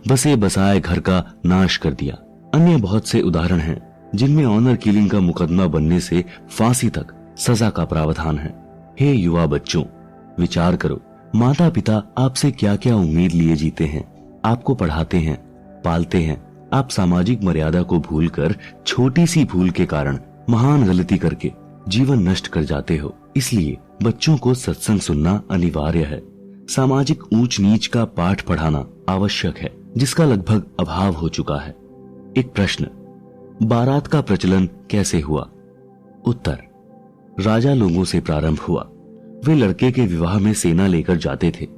बसे बसाए घर का नाश कर दिया। अन्य बहुत से उदाहरण हैं जिनमें ऑनर किलिंग का मुकदमा बनने से फांसी तक सजा का प्रावधान है। हे युवा बच्चों, विचार करो, माता पिता आपसे क्या क्या उम्मीद लिए जीते हैं। आपको पढ़ाते हैं, पालते हैं, आप सामाजिक मर्यादा को भूलकर छोटी सी भूल के कारण महान गलती करके जीवन नष्ट कर जाते हो। इसलिए बच्चों को सत्संग सुनना अनिवार्य है। सामाजिक ऊंच नीच का पाठ पढ़ाना आवश्यक है, जिसका लगभग अभाव हो चुका है। एक प्रश्न, बारात का प्रचलन कैसे हुआ? उत्तर, राजा लोगों से प्रारंभ हुआ। वे लड़के के विवाह में सेना लेकर जाते थे।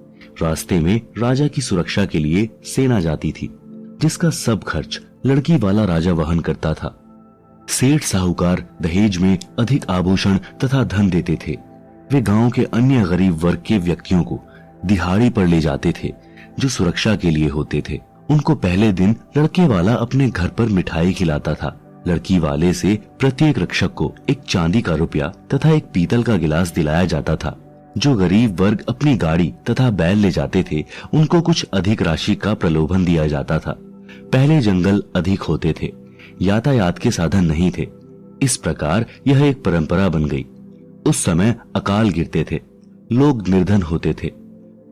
रास्ते में राजा की सुरक्षा के लिए सेना जाती थी, जिसका सब खर्च लड़की वाला राजा वहन करता था। सेठ साहूकार दहेज में अधिक आभूषण तथा धन देते थे। वे गांव के अन्य गरीब वर्ग के व्यक्तियों को दिहाड़ी पर ले जाते थे, जो सुरक्षा के लिए होते थे। उनको पहले दिन लड़के वाला अपने घर पर मिठाई खिलाता था। लड़की वाले से प्रत्येक रक्षक को एक चांदी का रुपया तथा एक पीतल का गिलास दिलाया जाता था। जो गरीब वर्ग अपनी गाड़ी तथा बैल ले जाते थे, उनको कुछ अधिक राशि का प्रलोभन दिया जाता था। पहले जंगल अधिक होते थे, यातायात के साधन नहीं थे। इस प्रकार यह एक परंपरा बन गई। उस समय अकाल गिरते थे, लोग निर्धन होते थे।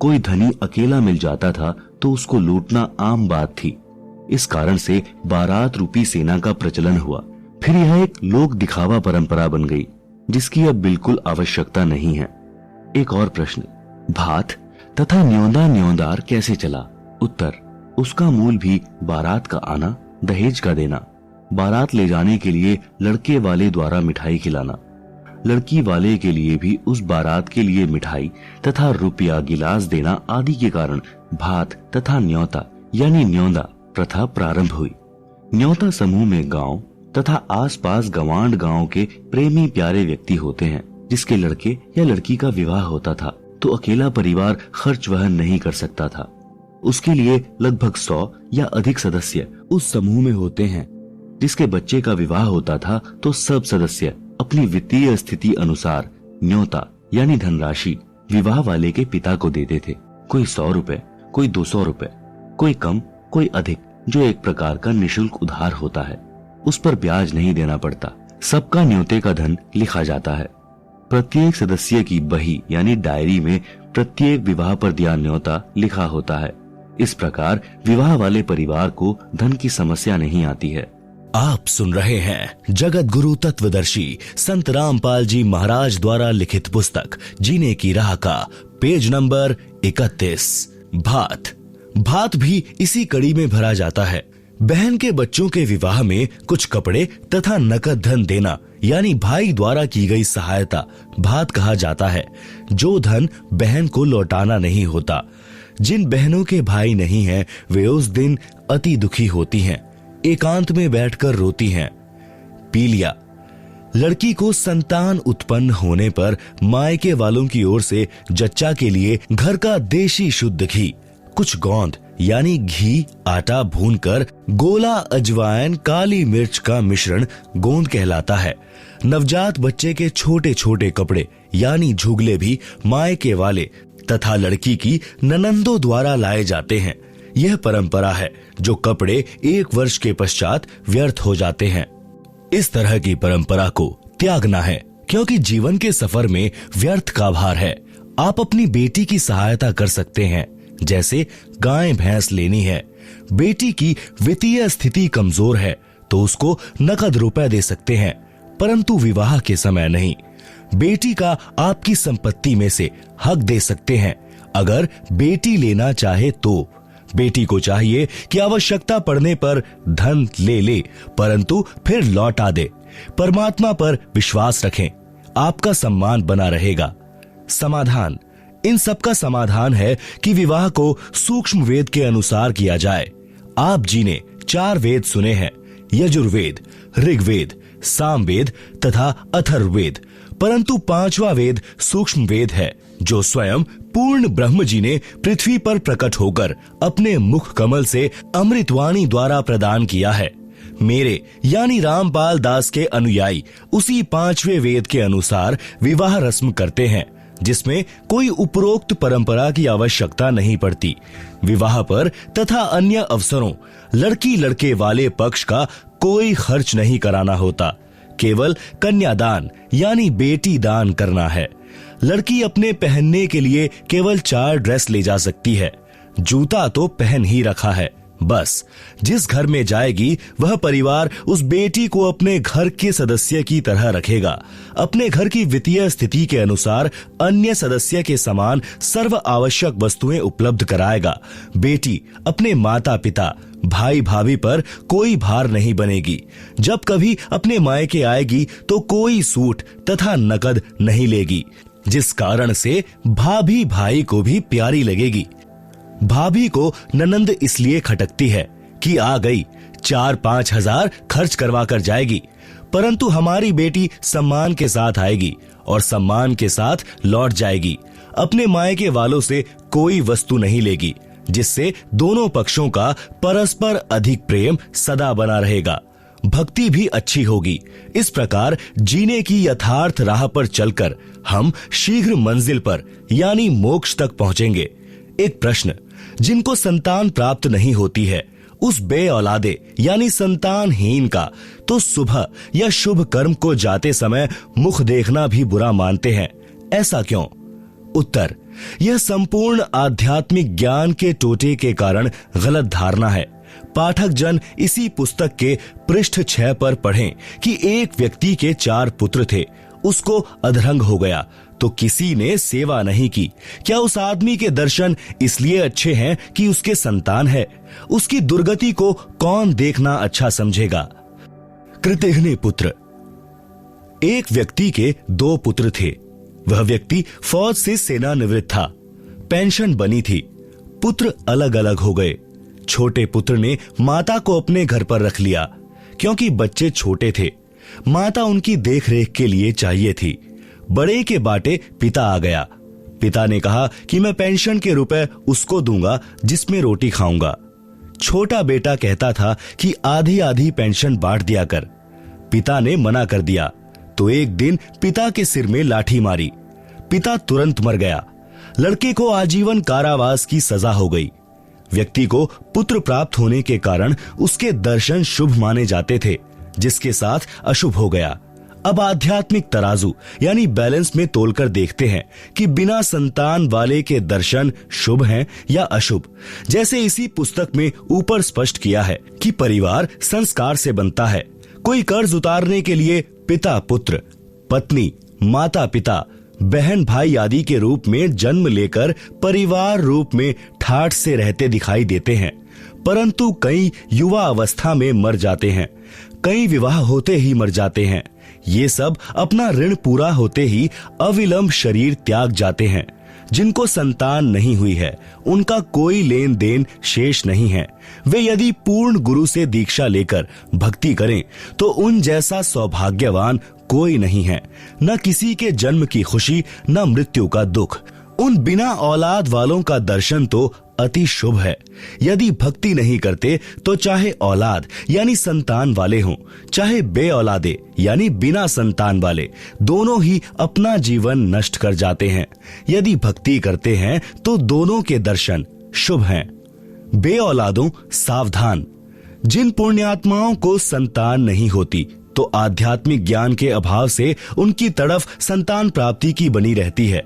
कोई धनी अकेला मिल जाता था तो उसको लूटना आम बात थी। इस कारण से बारात रूपी सेना का प्रचलन हुआ। फिर यह एक लोक दिखावा परंपरा बन गई, जिसकी अब बिल्कुल आवश्यकता नहीं है। एक और प्रश्न, भात तथा न्योंदा न्योंदार कैसे चला? उत्तर, उसका मूल भी बारात का आना, दहेज का देना, बारात ले जाने के लिए लड़के वाले द्वारा मिठाई खिलाना, लड़की वाले के लिए भी उस बारात के लिए मिठाई तथा रुपया गिलास देना आदि के कारण भात तथा न्योता यानी न्योंदा प्रथा प्रारंभ हुई। न्योता समूह में गांव तथा आसपास गवांड गांव के प्रेमी प्यारे व्यक्ति होते हैं, जिसके लड़के या लड़की का विवाह होता था तो अकेला परिवार खर्च वहन नहीं कर सकता था। उसके लिए लगभग 100 या अधिक सदस्य उस समूह में होते हैं। जिसके बच्चे का विवाह होता था तो सब सदस्य अपनी वित्तीय स्थिति अनुसार न्योता यानी धनराशि विवाह वाले के पिता को देते थे। कोई 100 रुपए, कोई 200 रुपए, कोई कम, कोई अधिक, जो एक प्रकार का निशुल्क उधार होता है। उस पर ब्याज नहीं देना पड़ता। सबका न्योते का धन लिखा जाता है। प्रत्येक सदस्य की बही यानी डायरी में प्रत्येक विवाह पर दिया न्योता लिखा होता है। इस प्रकार विवाह वाले परिवार को धन की समस्या नहीं आती है। आप सुन रहे हैं जगत गुरु तत्वदर्शी संत रामपाल जी महाराज द्वारा लिखित पुस्तक जीने की राह का पेज नंबर 31। भात भी इसी कड़ी में भरा जाता है। बहन के बच्चों के विवाह में कुछ कपड़े तथा नकद धन देना यानी भाई द्वारा की गई सहायता भात कहा जाता है। जो धन बहन को लौटाना नहीं होता। जिन बहनों के भाई नहीं हैं, वे उस दिन अति दुखी होती हैं, एकांत में बैठकर रोती हैं। पीलिया, लड़की को संतान उत्पन्न होने पर मायके वालों की ओर से जच्चा के लिए घर का देशी शुद्ध घी, कुछ गोंद यानी घी, आटा भूनकर गोला, अजवाइन, काली मिर्च का मिश्रण गोंद कहलाता है। नवजात बच्चे के छोटे छोटे कपड़े यानी झुगले भी मायके वाले तथा लड़की की ननंदों द्वारा लाए जाते हैं। यह परंपरा है जो कपड़े 1 वर्ष के पश्चात व्यर्थ हो जाते हैं। इस तरह की परंपरा को त्यागना है, क्योंकि जीवन के सफर में व्यर्थ का भार है। आप अपनी बेटी की सहायता कर सकते हैं, जैसे गाय भैंस लेनी है। बेटी की वित्तीय स्थिति कमजोर है तो उसको नकद रुपए दे सकते हैं, परंतु विवाह के समय नहीं। बेटी का आपकी संपत्ति में से हक दे सकते हैं अगर बेटी लेना चाहे तो। बेटी को चाहिए कि आवश्यकता पड़ने पर धन ले, परंतु फिर लौटा दे। परमात्मा पर विश्वास रखें, आपका सम्मान बना रहेगा। समाधान, इन सब का समाधान है कि विवाह को सूक्ष्म वेद के अनुसार किया जाए। आप जी ने 4 वेद सुने हैं, यजुर्वेद, ऋग्वेद, सामवेद तथा अथर्ववेद, परंतु 5वां वेद सूक्ष्म वेद है, जो स्वयं पूर्ण ब्रह्म जी ने पृथ्वी पर प्रकट होकर अपने मुख कमल से अमृतवाणी द्वारा प्रदान किया है। मेरे यानी रामपाल दास के अनुयायी उसी 5वें वेद के अनुसार विवाह रस्म करते हैं, जिसमें कोई उपरोक्त परंपरा की आवश्यकता नहीं पड़ती। विवाह पर तथा अन्य अवसरों लड़की लड़के वाले पक्ष का कोई खर्च नहीं कराना होता, केवल कन्यादान यानी बेटी दान करना है। लड़की अपने पहनने के लिए केवल 4 ड्रेस ले जा सकती है। जूता तो पहन ही रखा है। बस जिस घर में जाएगी वह परिवार उस बेटी को अपने घर के सदस्य की तरह रखेगा, अपने घर की वित्तीय स्थिति के अनुसार अन्य सदस्य के समान सर्व आवश्यक वस्तुएं उपलब्ध कराएगा। बेटी अपने माता पिता भाई भाभी पर कोई भार नहीं बनेगी। जब कभी अपने मायके आएगी तो कोई सूट तथा नकद नहीं लेगी, जिस कारण से भाभी भाई को भी प्यारी लगेगी। भाभी को ननंद इसलिए खटकती है कि आ गई, 4-5 हजार खर्च करवा कर जाएगी, परंतु हमारी बेटी सम्मान के साथ आएगी और सम्मान के साथ लौट जाएगी। अपने मायके वालों से कोई वस्तु नहीं लेगी, जिससे दोनों पक्षों का परस्पर अधिक प्रेम सदा बना रहेगा। भक्ति भी अच्छी होगी। इस प्रकार जीने की यथार्थ राह पर चलकर हम शीघ्र मंजिल पर यानी मोक्ष तक पहुंचेंगे। एक प्रश्न, जिनको संतान प्राप्त नहीं होती है उस बे औलादे यानी संतानहीन का तो सुबह या शुभ कर्म को जाते समय मुख देखना भी बुरा मानते हैं, ऐसा क्यों? उत्तर, यह संपूर्ण आध्यात्मिक ज्ञान के टोटे के कारण गलत धारणा है। पाठक जन इसी पुस्तक के पृष्ठ 6 पर पढ़ें कि एक व्यक्ति के 4 पुत्र थे, उसको अधरंग हो गया तो किसी ने सेवा नहीं की। क्या उस आदमी के दर्शन इसलिए अच्छे हैं कि उसके संतान है? उसकी दुर्गति को कौन देखना अच्छा समझेगा? कृतघ्न पुत्र। एक व्यक्ति के 2 पुत्र थे। वह व्यक्ति फौज से सेवानिवृत्त था। पेंशन बनी थी। पुत्र अलग अलग हो गए। छोटे पुत्र ने माता को अपने घर पर रख लिया क्योंकि बच्चे छोटे थे। माता उनकी देखरेख के लिए चाहिए थी। बड़े के बाटे पिता आ गया। पिता ने कहा कि मैं पेंशन के रुपए उसको दूंगा जिसमें रोटी खाऊंगा। छोटा बेटा कहता था कि आधी आधी पेंशन बांट दिया कर। पिता ने मना कर दिया तो एक दिन पिता के सिर में लाठी मारी। पिता तुरंत मर गया। लड़के को आजीवन कारावास की सजा हो गई। व्यक्ति को पुत्र प्राप्त होने के कारण उसके दर्शन शुभ माने जाते थे, जिसके साथ अशुभ हो गया। अब आध्यात्मिक तराजू यानी बैलेंस में तोलकर देखते हैं कि बिना संतान वाले के दर्शन शुभ हैं या अशुभ। जैसे इसी पुस्तक में ऊपर स्पष्ट किया है कि परिवार संस्कार से बनता है। कोई कर्ज उतारने के लिए पिता पुत्र, पत्नी, माता पिता, बहन भाई आदि के रूप में जन्म लेकर परिवार रूप में ठाठ से रहते दिखाई देते हैं, परंतु कई युवा अवस्था में मर जाते हैं, कई विवाह होते ही मर जाते हैं। ये सब अपना ऋण पूरा होते ही अविलंब शरीर त्याग जाते हैं। जिनको संतान नहीं हुई है उनका कोई लेन देन शेष नहीं है। वे यदि पूर्ण गुरु से दीक्षा लेकर भक्ति करें तो उन जैसा सौभाग्यवान कोई नहीं है। न किसी के जन्म की खुशी न मृत्यु का दुख। उन बिना औलाद वालों का दर्शन तो अति शुभ है। यदि भक्ति नहीं करते तो चाहे औलाद यानी संतान वाले हों, चाहे बे औलादे यानी बिना संतान वाले, दोनों ही अपना जीवन नष्ट कर जाते हैं। यदि भक्ति करते हैं तो दोनों के दर्शन शुभ हैं। बे औलादों सावधान। जिन पुण्यात्माओं को संतान नहीं होती तो आध्यात्मिक ज्ञान के अभाव से उनकी तड़फ संतान प्राप्ति की बनी रहती है।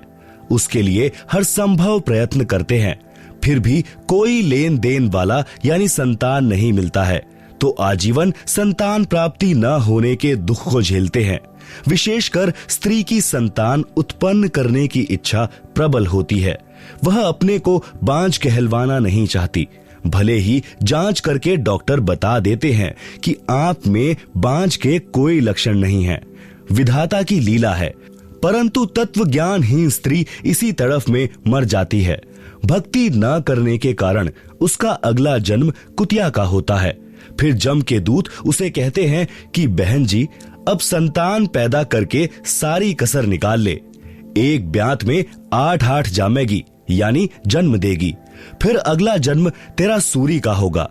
उसके लिए हर संभव प्रयत्न करते हैं, फिर भी कोई लेन देन वाला यानी संतान नहीं मिलता है तो आजीवन संतान प्राप्ति न होने के दुख को झेलते हैं। विशेषकर स्त्री की संतान उत्पन्न करने की इच्छा प्रबल होती है। वह अपने को बांझ कहलवाना नहीं चाहती। भले ही जांच करके डॉक्टर बता देते हैं कि आप में बांझ के कोई लक्षण नहीं है, विधाता की लीला है, परंतु तत्व ज्ञानहीन स्त्री इसी तड़फ में मर जाती है। भक्ति न करने के कारण उसका अगला जन्म कुतिया का होता है। फिर जम के दूत उसे कहते हैं कि बहन जी, अब संतान पैदा करके सारी कसर निकाल ले। एक ब्यात में 8 जामेगी यानी जन्म देगी। फिर अगला जन्म तेरा सूरी का होगा।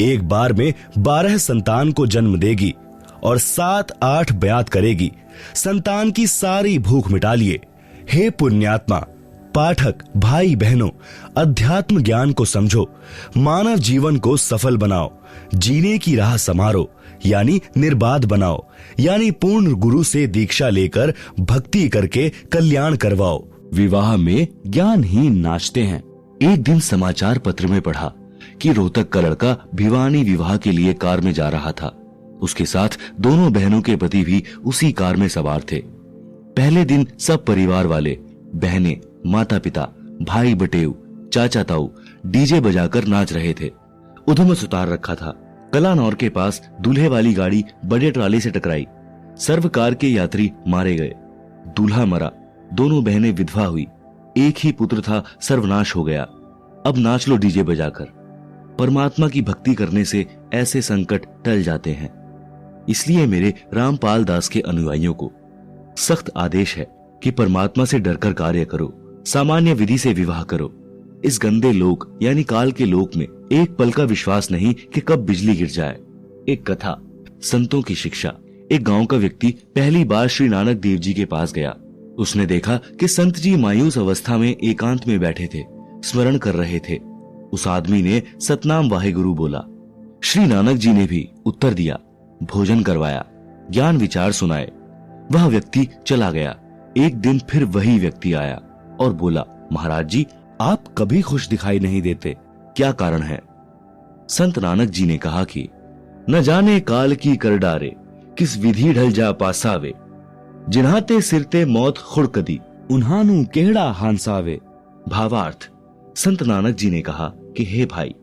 एक बार में 12 संतान को जन्म देगी और 7-8 ब्यात करेगी। संतान की सारी भूख मिटा लिए। हे पुण्यात्मा, पाठक भाई बहनों, अध्यात्म ज्ञान को समझो, मानव जीवन को सफल बनाओ, जीने की राह समारो यानी निर्बाध बनाओ, यानी पूर्ण गुरु से दीक्षा लेकर भक्ति करके कल्याण करवाओ। विवाह में ज्ञानहीन नाचते हैं, एक दिन समाचार पत्र में पढ़ा कि रोहतक का लड़का भिवानी विवाह के लिए कार में जा रहा था। उसके साथ दोनों बहनों के पति भी उसी कार में सवार थे। पहले दिन सब परिवार वाले, बहनें, माता पिता, भाई बटेव, चाचा ताऊ डीजे बजाकर नाच रहे थे। उधमस उतार रखा था। कलानौर के पास दूल्हे वाली गाड़ी बड़े ट्राले से टकराई। सर्व कार के यात्री मारे गए। दूल्हा मरा, दोनों बहनें विधवा हुई। एक ही पुत्र था, सर्वनाश हो गया। अब नाच लो डीजे बजाकर। परमात्मा की भक्ति करने से ऐसे संकट टल जाते हैं। इसलिए मेरे रामपाल दास के अनुयायियों को सख्त आदेश है कि परमात्मा से डरकर कार्य करो, सामान्य विधि से विवाह करो। इस गंदे लोक यानी काल के लोक में एक पल का विश्वास नहीं कि कब बिजली गिर जाए। एक कथा, संतों की शिक्षा। एक गांव का व्यक्ति पहली बार श्री नानक देव जी के पास गया। उसने देखा कि संत जी मायूस अवस्था में एकांत में बैठे थे, स्मरण कर रहे थे। उस आदमी ने सतनाम वाहेगुरु बोला। श्री नानक जी ने भी उत्तर दिया, भोजन करवाया, ज्ञान विचार सुनाए। वह व्यक्ति चला गया। एक दिन फिर वही व्यक्ति आया और बोला, महाराज जी आप कभी खुश दिखाई नहीं देते, क्या कारण है? संत नानक जी ने कहा कि न जाने काल की कर डारे, किस विधि ढल जा पासावे, जिन्हाते सिरते मौत खुड़कदी, उन्हानु केहड़ा हांसावे। भावार्थ, संत नानक जी ने कहा कि हे भाई,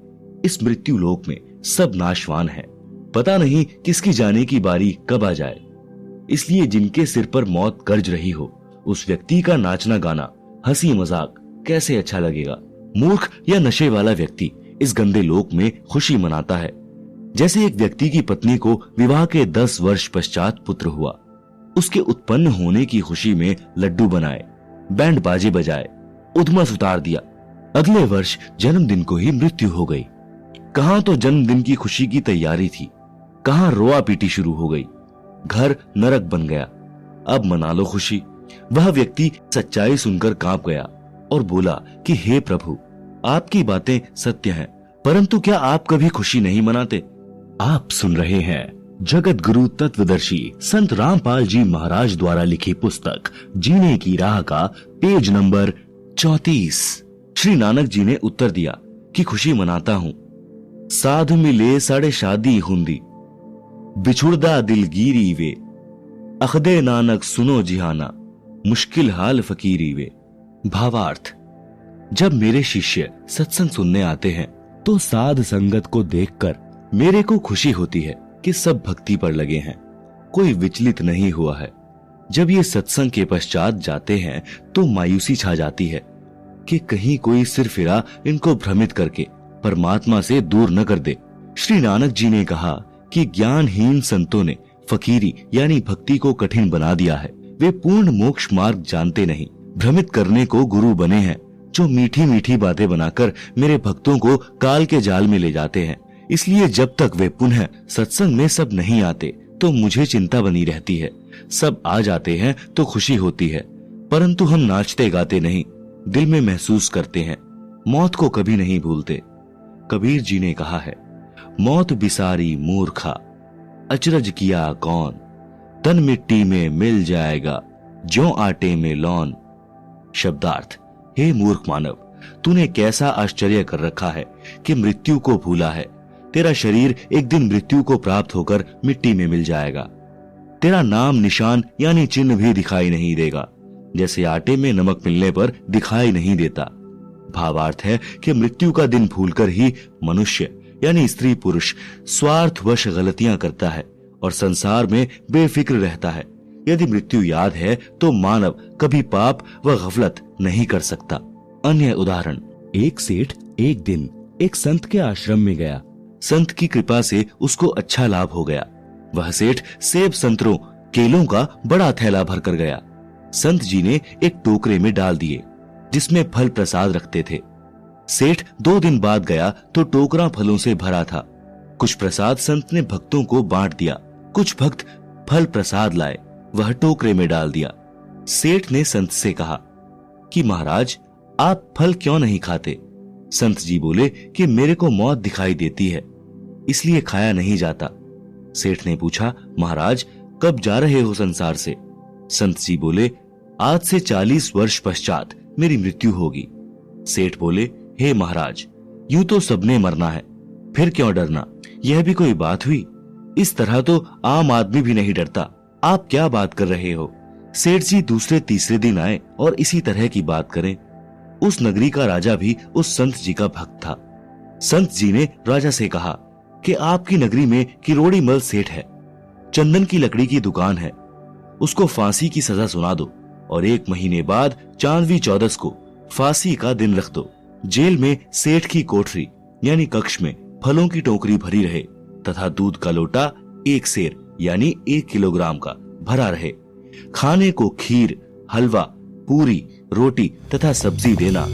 इस मृत्यु लोक में सब नाशवान है, पता नहीं किसकी जाने की बारी कब आ जाए। इसलिए जिनके सिर पर मौत गरज रही हो, उस व्यक्ति का नाचना गाना, हंसी मजाक कैसे अच्छा लगेगा? मूर्ख या नशे वाला व्यक्ति इस गंदे लोक में खुशी मनाता है। जैसे एक व्यक्ति की पत्नी को विवाह के 10 वर्ष पश्चात पुत्र हुआ, उसके उत्पन्न होने की खुशी में लड्डू बनाए, बैंड बाजे बजाए, उधमस उतार दिया। अगले वर्ष जन्मदिन को ही मृत्यु हो गई। कहां तो जन्मदिन की खुशी की तैयारी थी, कहां रोआ पीटी शुरू हो गई। घर नरक बन गया। अब मना लो खुशी। वह व्यक्ति सच्चाई सुनकर कांप गया और बोला कि हे प्रभु, आपकी बातें सत्य हैं, परंतु क्या आप कभी खुशी नहीं मनाते? आप सुन रहे हैं जगत गुरु तत्वदर्शी संत रामपाल जी महाराज द्वारा लिखी पुस्तक जीने की राह का पेज नंबर 34। श्री नानक जी ने उत्तर दिया कि खुशी मनाता हूं। साधु मिले साढ़े शादी हुंदी, बिछुड़दा दिलगीरी वे, अखदे नानक सुनो जिहाना, मुश्किल हाल फकीरी वे। भावार्थ, जब मेरे शिष्य सत्संग सुनने आते हैं तो साध संगत को देखकर मेरे को खुशी होती है कि सब भक्ति पर लगे हैं, कोई विचलित नहीं हुआ है। जब ये सत्संग के पश्चात जाते हैं तो मायूसी छा जाती है कि कहीं कोई सिर फिरा इनको भ्रमित करके परमात्मा से दूर न कर दे। श्री नानक जी ने कहा कि ज्ञानहीन संतों ने फकीरी यानी भक्ति को कठिन बना दिया है। वे पूर्ण मोक्ष मार्ग जानते नहीं, भ्रमित करने को गुरु बने हैं, जो मीठी मीठी बातें बनाकर मेरे भक्तों को काल के जाल में ले जाते हैं। इसलिए जब तक वे पुनः सत्संग में सब नहीं आते तो मुझे चिंता बनी रहती है। सब आ जाते हैं तो खुशी होती है, परंतु हम नाचते गाते नहीं, दिल में महसूस करते हैं। मौत को कभी नहीं भूलते। कबीर जी ने कहा है, मौत बिसारी मूर्खा, अचरज किया कौन, तन मिट्टी में मिल जाएगा, ज्यों आटे में लौन। शब्दार्थ, हे मूर्ख मानव, तूने कैसा आश्चर्य कर रखा है कि मृत्यु को भूला है। तेरा शरीर एक दिन मृत्यु को प्राप्त होकर मिट्टी में मिल जाएगा। तेरा नाम निशान यानी चिन्ह भी दिखाई नहीं देगा, जैसे आटे में नमक मिलने पर दिखाई नहीं देता। भावार्थ है कि मृत्यु का दिन भूलकर ही मनुष्य यानी स्त्री पुरुष स्वार्थवश गलतियां करता है और संसार में बेफिक्र रहता है। यदि मृत्यु याद है तो मानव कभी पाप व गफलत नहीं कर सकता। अन्य उदाहरण, एक सेठ एक दिन एक संत के आश्रम में गया। संत की कृपा से उसको अच्छा लाभ हो गया। वह सेठ सेब, संतरों, केलों का बड़ा थैला भर कर गया। संत जी ने एक टोकरे में डाल दिए जिसमें फल प्रसाद रखते थे। सेठ 2 दिन बाद गया तो टोकरा फलों से भरा था। कुछ प्रसाद संत ने भक्तों को बांट दिया। कुछ भक्त फल प्रसाद लाए, वह टोकरे में डाल दिया। सेठ ने संत से कहा कि महाराज, आप फल क्यों नहीं खाते? संत जी बोले कि मेरे को मौत दिखाई देती है, इसलिए खाया नहीं जाता। सेठ ने पूछा, महाराज कब जा रहे हो संसार से? संत जी बोले, आज से 40 वर्ष पश्चात मेरी मृत्यु होगी। सेठ बोले, हे महाराज, यूं तो सबने मरना है, फिर क्यों डरना? यह भी कोई बात हुई? इस तरह तो आम आदमी भी नहीं डरता। आप क्या बात कर रहे हो? सेठ जी दूसरे तीसरे दिन आए और इसी तरह की बात करें। उस नगरी का राजा भी उस संत जी का भक्त था। संत जी ने राजा से कहा कि आपकी नगरी में किरोड़ी मल सेठ है, चंदन की लकड़ी की दुकान है, उसको फांसी की सजा सुना दो और 1 महीने बाद चांदवी 14 को फांसी का दिन रख दो। जेल में सेठ की कोठरी यानी कक्ष में फलों की टोकरी भरी रहे तथा दूध का लोटा 1 सेर यानी 1 किलोग्राम का भरा रहे। खाने को खीर, हलवा, पूरी, रोटी तथा सब्जी देना।